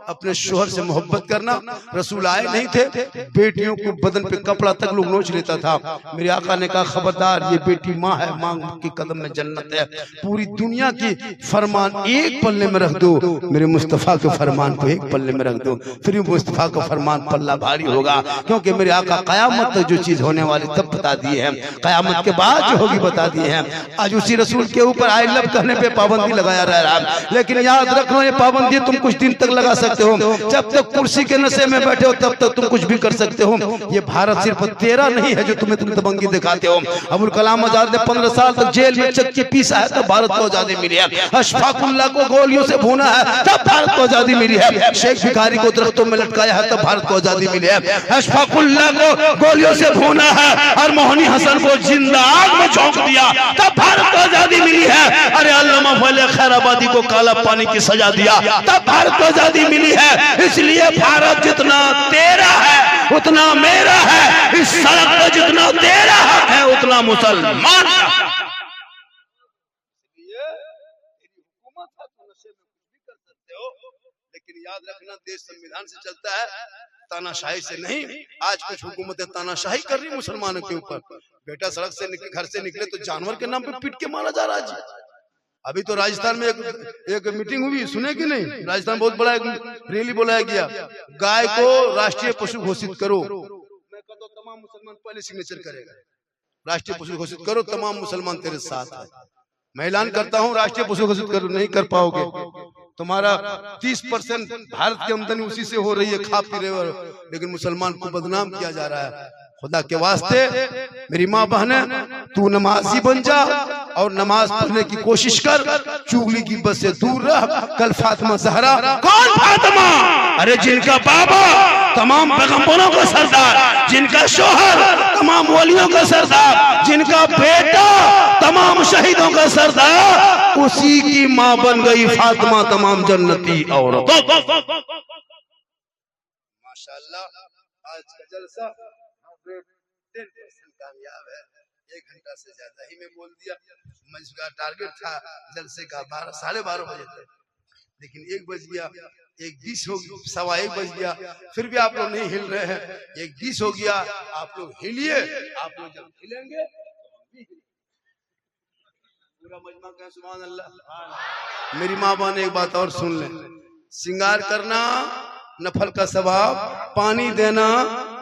अपने शोहर से मोहब्बत करना। रसूल आए नहीं थे, बेटियों को बदन पे कपड़ा तक लोग नोच लेता था। मेरे आका ने कहा खबरदार, ये बेटी माँ है, माँ के कदम में जन्नत है। पूरी दुनिया की फरमान एक पल्ले में रख दो, मेरे मुस्तफा के फरमान को एक पल्ले में रख दो, फिर मुस्तफा का फरमान पल्ला भारी होगा। क्योंकि मेरे आका कयामत तक जो चीज होने वाली तब बता दिए हैं, कयामत के बाद जो होगी बता दिए हैं। आज उसी रसूल के ऊपर आई लव कहने पे पाबंदी लगाया रह रहा है। लेकिन याद रखना, ये पाबंदी तुम कुछ दिन तक लगा सकते हो। जब तक कुर्सी के नशे में बैठे हो तब तक तुम कुछ भी कर सकते हो। ये भारत सिर्फ तेरा नहीं है जो तुम्हें तुम दबंगी दिखाते हो। अबुल कलाम आजाद ने 15 साल तक जेल में चक्के पीसा है तब भारत को आजादी मिली है। अशफाकुल्लाह को गोलियों से भूना है तब भारत को आजादी मिली है। शेख भिखारी को दरख्तों में लटकाया है तब भारत को आजादी मिली है। अशफाकुल्लाह को गोलियों से भूना है और मोहनी हसन को जिंदा आग में झोंक दिया तब भारत को आजादी मिली है। अरे अल्लामा फजल खैराबादी को काला पानी की सजा दिया तब भारत को आजादी मिली है। इसलिए भारत जितना तेरा है उतना मेरा है। इस सड़क पर जितना तेरा हक है उतना मुसलमान का। हुकूमत है तो नशे में कुछ भी कर सकते हो, लेकिन याद रखना देश संविधान से चलता है, तानाशाही से नहीं। आज कुछ हुकूमतें तानाशाही कर रही मुसलमानों के ऊपर। बेटा सड़क से घर से निकले तो जानवर के नाम पे पीट के मारा जा रहा है। अभी तो राजस्थान में एक मीटिंग हुई, सुने कि नहीं? राजस्थान बहुत बड़ा एक रैली बुलाया गया, गाय को राष्ट्रीय पशु घोषित करो। मैं कहता हूं तमाम मुसलमान पहले सिग्नेचर करेगा, राष्ट्रीय पशु घोषित करो, तमाम मुसलमान तेरे साथ है। मैं ऐलान करता हूं, राष्ट्रीय पशु घोषित करो, नहीं कर पाओगे तुम्हारा 30% भारत की आमदनी उसी से हो रही है, खा पी रहे हो, लेकिन मुसलमान को बदनाम किया जा रहा है। खुदा के वास्ते मेरी माँ बहने, तू नमाजी बन जा और नमाज पढ़ने की कोशिश कर, चुगली की बस से दूर रह। कल फातिमा ज़हरा, कौन फातिमा? अरे जिनका बाबा तमाम पैगंबरों का सरदार, जिनका शोहर तमाम वलियों का सरदार, जिनका बेटा तमाम शहीदों का सरदार, उसी की माँ बन गई फातिमा तमाम जन्नती औरतों। माशाअल्लाह आज का जलसा 10% कामयाब है। 1 घंटा से ज्यादा ही मैं बोल दिया। मेरा टारगेट था जलसे का 12 साढ़े 12 बजे तक, लेकिन 1 बज गया, 1:20 हो गया, 1:15 बज गया, फिर भी आप लोग नहीं हिल रहे हैं। 1:20 हो गया, आप लोग हिलिए। आप लोग जब हिलेंगे पूरा मजमा कहें सुभान अल्लाह। मेरी माँ बहन एक बात और सुन ले, श्रृंगार करना नफल का सवाब, पानी देना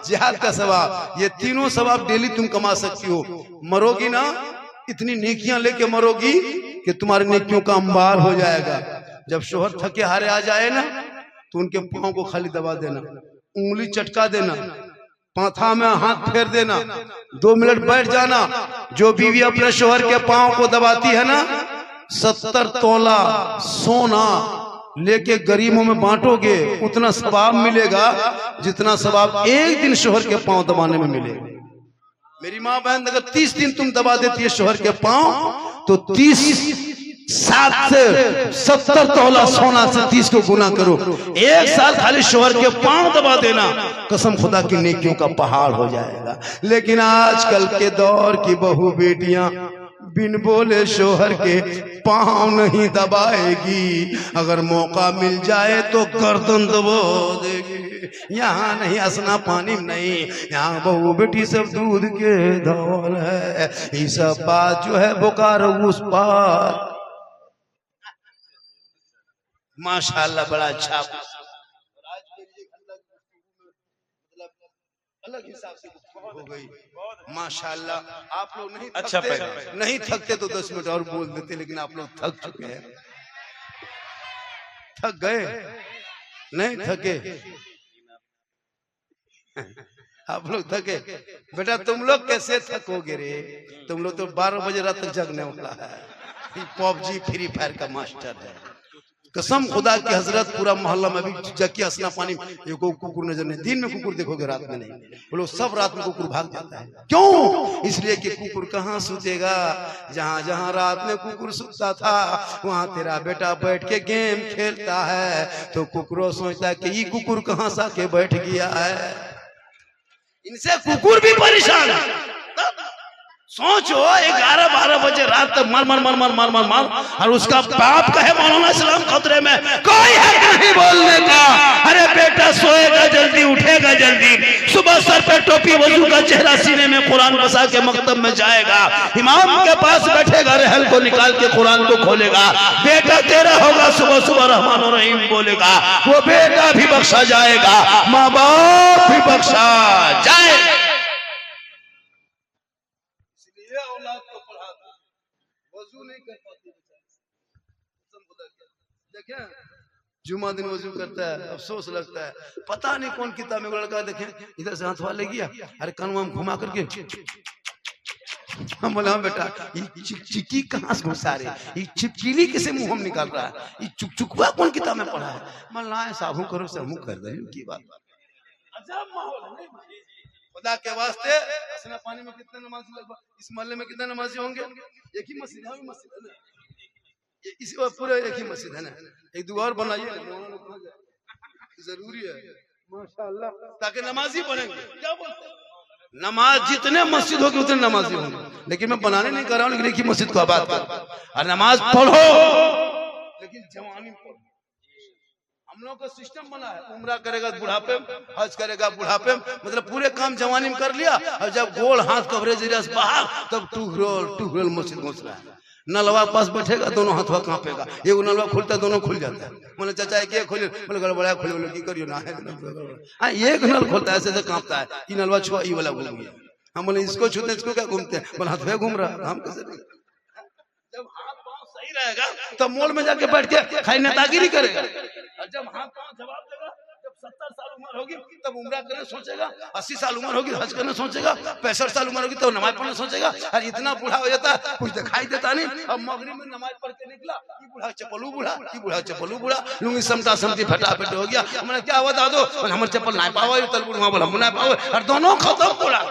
जिहाद का सवाब, ये तीनों सवाब डेली तुम कमा सकती हो। मरोगी ना इतनी नेकियां लेके मरोगी कि तुम्हारी नेकियों का अंबार हो जाएगा। जब शोहर थके हारे आ जाए ना तो उनके पांव को खाली दबा देना, उंगली चटका देना, पाथा में हाथ फेर देना, 2 मिनट बैठ जाना। जो बीवी अपने शोहर के पांव को दबाती है ना, 70 तोला सोना लेके गरीबों में बांटोगे, उतना सवाब मिलेगा जितना सवाब एक दिन शोहर के पांव दबाने में मिलेगा। मेरी माँ बहन, अगर 30 दिन तुम दबा देती है शोहर के पांव तो 30 7 से 70 तोला सोना से 30 को गुना करो, 1 साल खाली शोहर के पांव दबा देना, कसम खुदा की नेकियों का पहाड़ हो जाएगा। लेकिन आजकल के दौर की बहू बेटियां बिन बोले शोहर के पांव नहीं दबाएगी, अगर मौका मिल जाए तो गर्दन दबा देगी। यहाँ नहीं हंसना पानी नहीं, यहाँ बहू बेटी सब दूध के धौल है। ये सब बात जो है बोकारो उस पार। माशाल्लाह बड़ा अच्छा, अलग हिसाब से हो गई माशाल्लाह। आप लोग नहीं अच्छा थकते, नहीं थकते तो 10 मिनट और बोल देते, लेकिन आप लोग थक चुके हैं। थक गए? नहीं थके? आप लोग थके? बेटा तुम लोग कैसे थकोगे रे? तुम लोग तो 12 बजे रात तक जगने वाला है। पबजी फ्री फायर का मास्टर है। कसम खुदा की हजरत, पूरा मोहल्ला में भी जग के हंसना पानी, ये को कुकुर नजर नहीं। दिन में कुकुर देखोगे, रात में नहीं। वो लोग सब रात में कुकुर भाग जाता है। क्यों? इसलिए कि कुकुर कहाँ सूतेगा? जहां जहां रात में कुकुर सूता था वहां तेरा बेटा बैठ के गेम खेलता है, तो कुकुर सोचता है कि ये कुकुर कहाँ सा के बैठ गया है। इनसे कुकुर भी परेशान है। सोचो 11-12 बजे रात तक मार मार मार मार मार मार मार, और उसका बाप कहे मौलाना सलाम खतरे में, कोई है नहीं बोलने का। अरे बेटा सोएगा जल्दी, उठेगा जल्दी, सुबह सर पे टोपी, वजू का चेहरा, सीने में कुरान बसा के मकतब में जाएगा, इमाम के पास बैठेगा, रहल को निकाल के कुरान को खोलेगा। बेटा तेरा होगा, सुबह सुबह रहमान और रहीम बोलेगा, वो बेटा भी बख्शा जाएगा, माँ बाप भी बख्शा जाएगा। औलाद को पढ़ा दो, वजू नहीं कर पाती। देखें जुमा दिन वजू करता है, अफसोस लगता है। पता नहीं कौन किताब में लड़का देखें इधर से हाथ वाले गया, अरे कनवा में घुमा करके हम बोला बेटा ये चिकचिकी कहाँ से घुसा रहे, ये छिपचिली किसे मुंह हम निकाल रहा है, ये चुकचुकवा कौन किताब में पढ़ा है। मल्ला साहू करो से मुंह कर रहे की बात। अजब माहौल है खुदा के वास्ते। हसना पानी में कितने नमाजी लगभग इस मोहल्ले में कितने नमाजी होंगे? एक ही मस्जिद है, मस्जिद है ना, इसी पूरे एक ही मस्जिद है ना। एक दो और बनाइए, जरूरी है माशाल्लाह, ताकि नमाजी बनेंगे। क्या बोलते हैं? नमाज जितने मस्जिद होगी उतने नमाजी होंगे। लेकिन मैं बनाने नहीं कर रहा हूँ, लेकिन एक ही मस्जिद को आबाद करो और नमाज पढ़ो, लेकिन जवानी पढ़ो। हम लोग का सिस्टम बना है, उम्रा करेगा बुढ़ापे, हज करेगा बुढ़ापे, मतलब पूरे काम जवानी में कर लिया, और जब गोल हाथ कवरेज बाहर तब टूहरोल मस्जिद घुस रहा है। नलवा पास बैठेगा, दोनों हाथवा कांपेगा, एगो नलवा खुलता है दोनों खुल जाता है। मैंने चाचा एक खोले, बोले गड़बड़ा खोले, बोले की करियो ना है, एक नल खोलता है ऐसे कांपता है, ये नलवा छुआ ये वाला घूम गया। हम बोले इसको छूते इसको क्या घूमते हैं, बोले हाथ घूम रहा, हम कैसे? जब हाथ पांव सही रहेगा तब मोड़ में जाके बैठ के खाई नेतागिरी करेगा, और जब हाथ पांव जवाब देगा, जब 70 साल उम्र होगी तब उम्रा करने सोचेगा, 80 साल उम्र होगी हज करने सोचेगा, 65 साल उम्र होगी तो नमाज पढ़ने सोचेगा। और इतना बूढ़ा हो जाता है कुछ दिखाई देता नहीं। अब मगरिब में नमाज पढ़ के निकला, ये बूढ़ा चप्पलू बूढ़ा, ये बूढ़ा चप्पलू बूढ़ा, लुंगी समता समती फटाफट हो गया। हमने क्या हुआ दादो, हमारे चप्पल नहीं पावा, तलबुढ़ बोला मुना पावे, और दोनों खत्म बूढ़ा,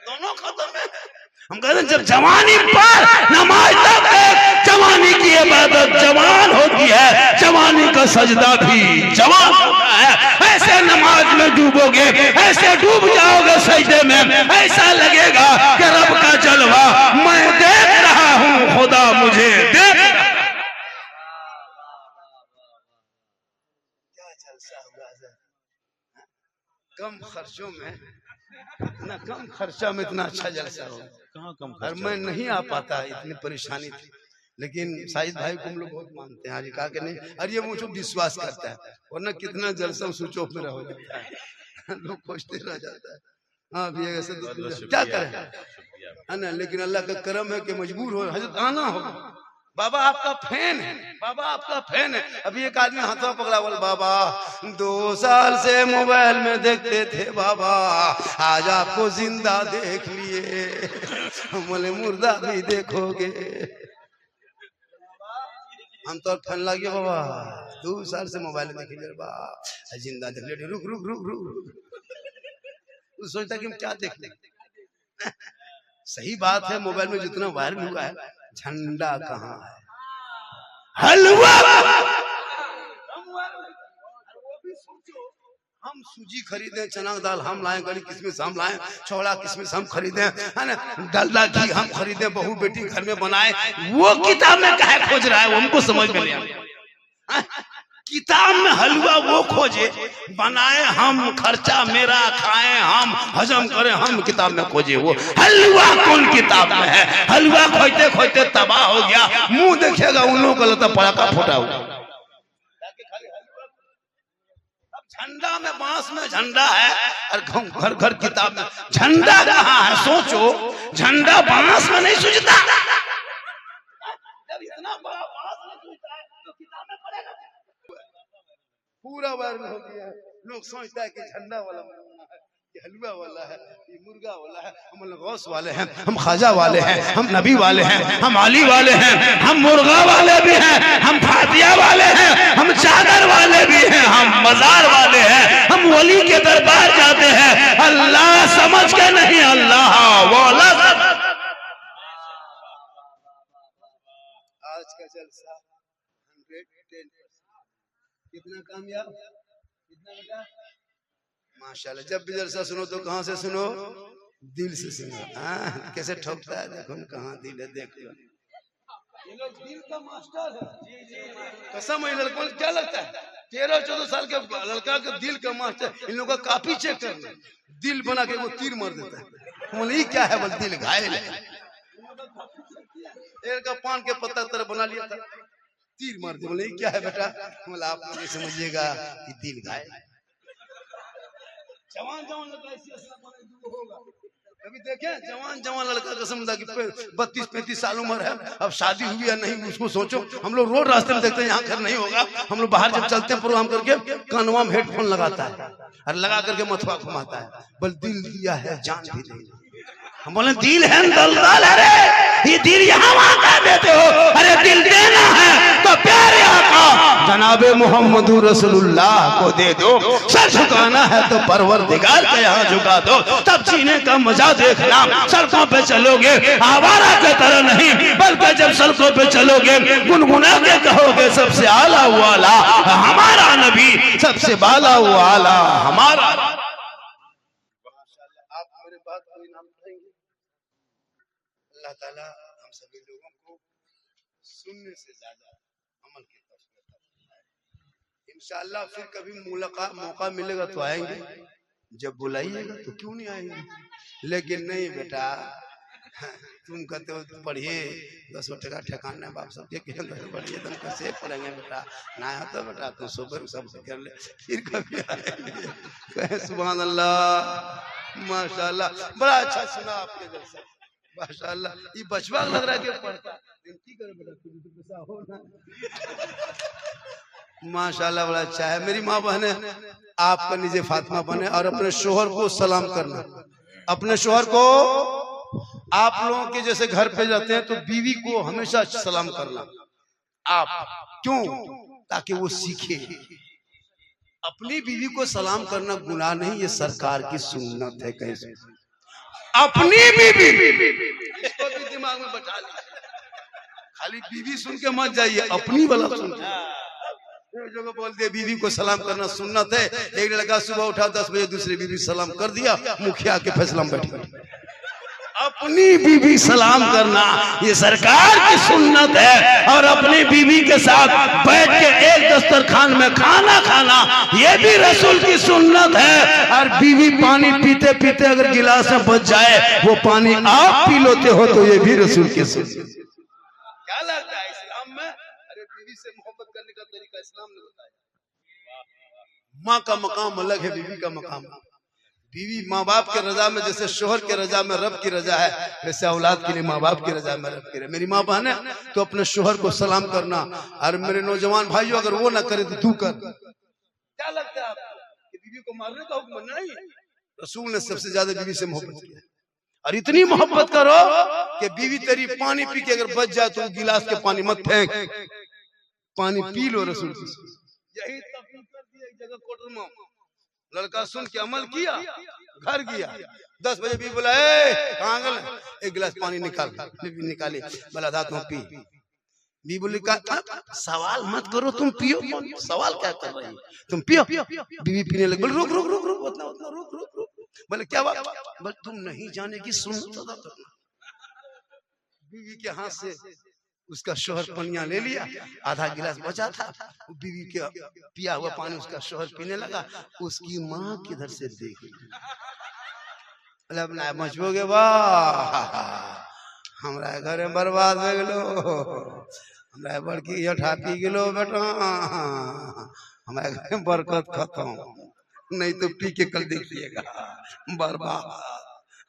दोनों खत्म है। हम कहते हैं जब जवानी पर नमाज तक है, जवानी की इबादत जवान होती है, जवानी का सजदा भी जवान होता है। ऐसे नमाज में डूबोगे, ऐसे डूब जाओगे सजदे में, ऐसा लगेगा कि रब का जलवा मैं देख रहा हूँ, खुदा मुझे देख रहा है। क्या जलसा हुआ, कम खर्चों में इतना कम खर्चा में इतना अच्छा जलसा हो, कहाँ कम खर्चा। और मैं नहीं आ पाता, इतनी परेशानी थी। लेकिन साहिद भाई को हम लोग बहुत मानते हैं, आज कहा कि नहीं, अरे ये मुझे विश्वास करता है, वरना कितना जलसा स्विच ऑफ में हो जाता है, लोग खोजते रह जाता है। हाँ भी ऐसे क्या करें है ना, लेकिन अल्लाह का करम है कि मजबूर हो हजरत आना होगा। बाबा आपका फैन है, बाबा आपका फैन है। अभी एक आदमी हाथों पकड़ा बोल बाबा 2 साल से मोबाइल में देखते थे बाबा, आज आपको जिंदा देख लिए, बोले मुर्दा भी देखोगे। हम तो फैन लगे बाबा 2 साल से मोबाइल में देख लिया बाबा, जिंदा देख लिया। रुक रुक रुक रुक, सोचता कि हम क्या देख लें। सही बात है, मोबाइल में जितना वायरल हुआ है, झंडा कहाँ है, हलवा। हम सूजी खरीदे, चना दाल हम लाए, गली किसमिस हम लाए, छोड़ा किसमिस हम खरीदे, है ना, डलडा घी हम खरीदे, बहू बेटी घर में बनाए। वो किताब में काहे खोज रहा है, वो हमको समझ में नहीं आता। किताब में हलवा वो खोजे, बनाए हम, खर्चा मेरा, खाए हम, हजम करें हम, किताब में खोजे वो। हलवा कौन किताब में है? हलवा खोजते खोजते तबाह हो गया। मुंह देखेगा उन लोगों का लगता पड़ाका फूटा हुआ। अब झंडा में, बांस में झंडा है, और घर घर किताब में झंडा कहाँ है? सोचो, झंडा बांस में नहीं सूझता। जब इतना बड़ा बांस में सूझता है तो किताब में पड़ेगा। पूरा वायरल हो गया, लोग सोचता है कि झंडा वाला है, ये हलवा वाला है, ये मुर्गा वाला है। हम गौस वाले हैं, हम ख्वाजा वाले हैं, हम नबी वाले हैं, हम अली वाले हैं, हम मुर्गा वाले भी हैं, हम फातिया वाले हैं, हम चादर वाले भी हैं, हम मजार वाले हैं, हम वली के दरबार जाते हैं। अल्लाह समझ के नहीं, अल्लाह वाला। आज का जलसा 110% कितना कामयाब, कितना बेटा माशाल्लाह। जब भी जलसा सुनो तो कहाँ से सुनो? दिल से सुनो। कैसे ठोकता है देखो, कहाँ दिल है देख लो। ये लोग दिल का मास्टर है। कसम है, लड़कों को क्या लगता है 13-14 साल के लड़का का दिल का मास्टर। इन लोगों का कापी चेक करना, दिल बना के वो तीर मार देता है। बोले ये क्या है? बोल दिल घायल है। एक का पान के पत्ता तरह बना लिया था, तीर मार दे। बोले क्या है बेटा? बोला आप लोग समझिएगा कि दिल घायल। जवान जवान लड़का होगा, कभी देखे जवान जवान लड़का कसम लगा कि 32-35 साल उम्र है, अब शादी हुई या नहीं उसको सोचो। हम लोग रोड रास्ते में देखते हैं यहाँ घर नहीं होगा, हम लोग बाहर जब चलते हैं प्रोग्राम करके, कानवा में हेडफोन लगाता है और लगा करके मथुआ घुमाता है। बोल दिल दिया है जान भी नहीं। हम बोले दिल है दलदल, अरे ये दिल यहाँ वहाँ कर देते हो। अरे दिल देना है तो प्यारे आका जनाबे मोहम्मद रसूलुल्लाह को दे दो। सर झुकाना है तो परवरदिगार के यहाँ झुका दो, तब जीने का मजा देखना। सड़कों पे चलोगे आवारा की तरह नहीं, बल्कि जब सड़कों पे चलोगे गुनगुना के कहोगे सबसे आला वाला हमारा नबी, सबसे बाला वाला हमारा। अल्लाह ताला हम सभी लोगों को सुनने से ज्यादा अमल की तौफीक अता फरमाए। इंशाअल्लाह फिर कभी मुलाकात मौका मिलेगा तो आएंगे, जब बुलाइएगा तो क्यों नहीं आएंगे। लेकिन नहीं बेटा, तुम कहते हो पढ़िए 10 टका ठेकाना है, बाप सबके पढ़िए तुम कैसे पढ़ेंगे बेटा? ना हो तो बेटा तुम सुबह सब कर ले, फिर कभी आएंगे। सुभान अल्लाह माशाअल्लाह, बड़ा अच्छा सुना आपके जैसा माशाअल्लाह। ये बचवा लग रहा है कि पढ़ता की करे बेटा, तुझे तो पैसा हो ना। माशाअल्लाह बड़ा अच्छा है। मेरी माँ बहने, आपका निजे फातिमा बने और अपने शोहर को सलाम करना। अपने शोहर को, आप लोगों के जैसे घर पे जाते हैं तो बीवी को हमेशा सलाम करना। आप क्यों? ताकि वो सीखे। अपनी बीवी को सलाम करना गुनाह नहीं, ये सरकार की सुन्नत है। कैसे? अपनी बीवी, इसको भी दिमाग में बैठा लिया। खाली बीवी सुन के मत जाइए, अपनी वाला सुन के। जो बोल दे बीवी को सलाम करना सुन्नत है। एक लड़का सुबह उठा 10 बजे, दूसरी बीवी सलाम कर दिया, मुखिया के फैसला में बैठ। अपनी बीवी सलाम करना ये सरकार की सुन्नत है। और अपनी बीवी के साथ बैठ के एक दस्तरखान में खाना खाना ये भी रसूल की सुन्नत है। और बीवी पानी पीते पीते अगर गिलास में बच जाए, वो पानी आप पी लेते हो तो ये भी रसूल की सुन्नत। क्या लगता है इस्लाम में? अरे बीवी से मोहब्बत करने का तरीका इस्लाम ने बताया। माँ का मकाम अलग है, बीवी का मकाम। बीवी माँ बाप के रजा में जैसे शोहर के रजा में रब की रजा है, वैसे औलाद के लिए माँ बाप की रजा में रब की रजा। मेरी माँ बहन है तो अपने शोहर को सलाम करना, और मेरे नौजवान भाइयों अगर वो ना करे तो तू कर। क्या लगता है आपको कि बीवी को मारने का हुक्म नहीं? रसूल ने सबसे ज्यादा बीवी से मोहब्बत किया, और इतनी मोहब्बत करो कि बीवी तेरी पानी पी के अगर बच जाए तो गिलास के पानी मत फेंक, पानी पी लो। रसूल यही तकलीफ कर दिया एक जगह कोटर में, लड़का सुन के अमल किया, घर गया, 10 बजे भी बोला कहाँ गए, एक गिलास पानी निकाली, बोला था तुम पी। भी बोली का सवाल मत करो, तुम पियो, सवाल क्या कर रही, तुम पियो। बीवी पीने लगी, बोले रुक रुक रुक रुक उतना उतना रुक रुक रुक। बोले क्या बात, बोले तुम नहीं जाने की सुन्नत अदा करना। बीवी के हाथ से उसका शोहर पनिया ले लिया, आधा गिलास बचा था, बीवी के पिया हुआ पानी उसका शोहर पीने लगा। उसकी माँ किधर से देख मचबोगे, वाह हमारा घर में बर्बाद हो गलो, हमारा बड़की अठा पी गलो बेटा, हमारे घर में बरकत खत्म, नहीं तो पी के कल देखिएगा बर्बाद।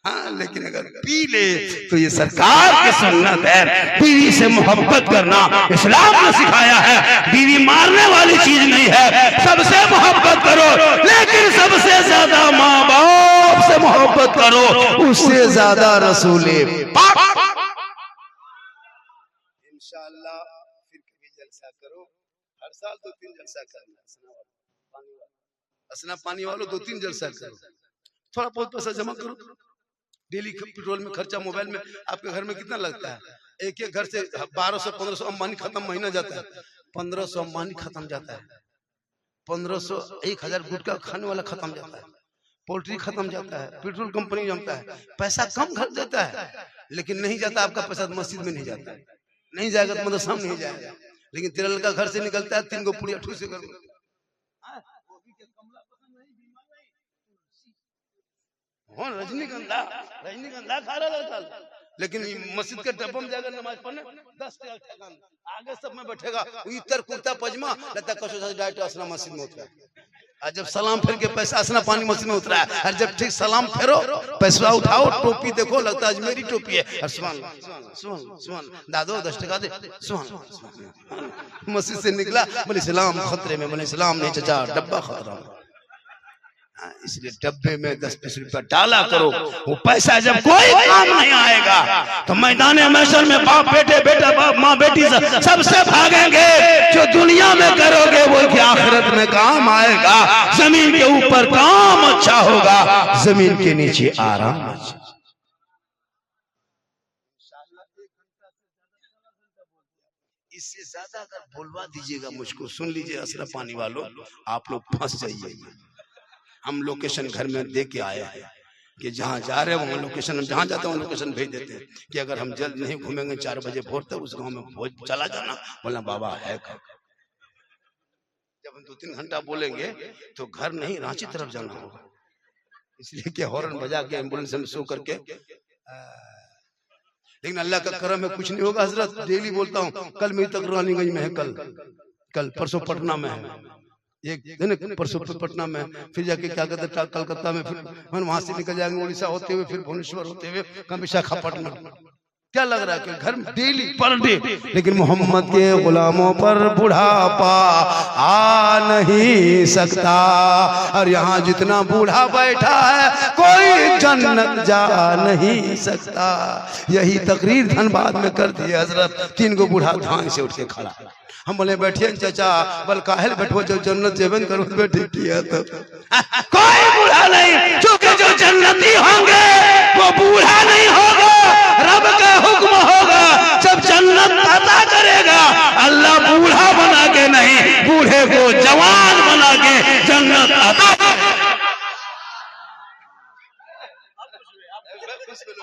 हाँ, लेकिन अगर पी ले तो ये सरकार की सुन्नत है, बीवी से मोहब्बत करना इस्लाम ने सिखाया है। बीवी मारने वाली चीज नहीं है, सबसे मोहब्बत करो, लेकिन सबसे ज्यादा माँ बाप से मोहब्बत करो, उससे ज्यादा रसूले पाक। इंशाअल्लाह फिर कभी जलसा करो, हर साल 2-3 जलसा करना, असना पानी वालों 2-3 जलसा करो, थोड़ा बहुत पैसा जमा करो। डेली पेट्रोल में खर्चा, मोबाइल में आपके घर में कितना लगता है? एक एक घर से 1200-1500 अंबानी खत्म महीना जाता है, 1500 अंबानी खत्म जाता है, 1500 1000 गुटखा खाने वाला खत्म जाता है, पोल्ट्री खत्म जाता है, पेट्रोल कंपनी जमता है, पैसा कम घर जाता है, लेकिन नहीं जाता आपका पैसा मस्जिद में नहीं जाता है, नहीं जाएगा तो मदरसा में नहीं जाएगा। लेकिन तेरा लड़का घर से निकलता है 3 गो पुड़िया ठूस से कर, रजनीगंधा खा रहा था, लेकिन मस्जिद के डब्बा में जाकर नमाज पढ़ने 10 आगे सब में बैठेगा, इतर कुर्ता पजमा लगता कसो डायरेक्ट असना मस्जिद में उतरा, और जब सलाम फिर के पैसा असना पानी मस्जिद में उतरा है, और जब ठीक सलाम फेरो पैसा उठाओ, टोपी देखो लगता है अजमेरी टोपी है, और सुभान दादो 10 टका दे, सुभान मस्जिद से निकला, बोले सलाम खतरे में, बोले सलाम नहीं चचा डब्बा खतरा में। इसलिए डब्बे में 10-20 रुपया डाला करो, वो पैसा जब कोई काम नहीं आएगा तो मैदान महशर में बाप बेटे, बेटा बाप, माँ बेटी सबसे भागेंगे। जो दुनिया में करोगे वो क्या आखिरत में काम आएगा। जमीन के ऊपर काम अच्छा होगा, जमीन के नीचे आराम अच्छा। इससे ज्यादा अगर बोलवा दीजिएगा मुझको, सुन लीजिए असरा पानी वालों, आप लोग फंस जाइए। हम लोकेशन घर में दे के आए हैं कि जहाँ जा रहे हैं वहाँ लोकेशन, हम जहाँ जाते हैं वहाँ लोकेशन भेज देते हैं कि अगर हम जल्द नहीं घूमेंगे 4 बजे भोर तक उस गांव में भोज चला जाना। बोला बाबा है कब? जब हम 2-3 घंटा बोलेंगे तो घर नहीं रांची तरफ जाना होगा, इसलिए कि हॉर्न बजा के एम्बुलेंस में सो करके। लेकिन अल्लाह का करम है, कुछ नहीं होगा हजरत, डेली बोलता हूँ। कल मेरी तक रानीगंज में है, कल परसों पटना में है, एक परसों पटना में, फिर जाके क्या कहते हैं कलकत्ता में, फिर वहां से निकल जाएंगे उड़ीसा होते हुए, फिर भुवनेश्वर होते हुए विशाखापट्टनम। क्या लग रहा है कि घर में डेली पर डे, लेकिन मोहम्मद के गुलामों पर बुढ़ापा आ नहीं सकता। और यहाँ जितना बूढ़ा बैठा है कोई जन्नत जा नहीं सकता। यही तकरीर धनबाद में कर दी हजरत, 3 गो बूढ़ा धान से उठ के खड़ा। हम बोले बैठिए चाचा, बल काहेल बैठो, जब जन्नत जेबन करो बैठे किया तो कोई बूढ़ा नहीं, क्योंकि जो जन्नती होंगे वो बूढ़ा नहीं होगा, रब का हुक्म होगा। जब जन्नत अता करेगा अल्लाह बूढ़ा बना के नहीं, बूढ़े को जवान बना के जन्नत अता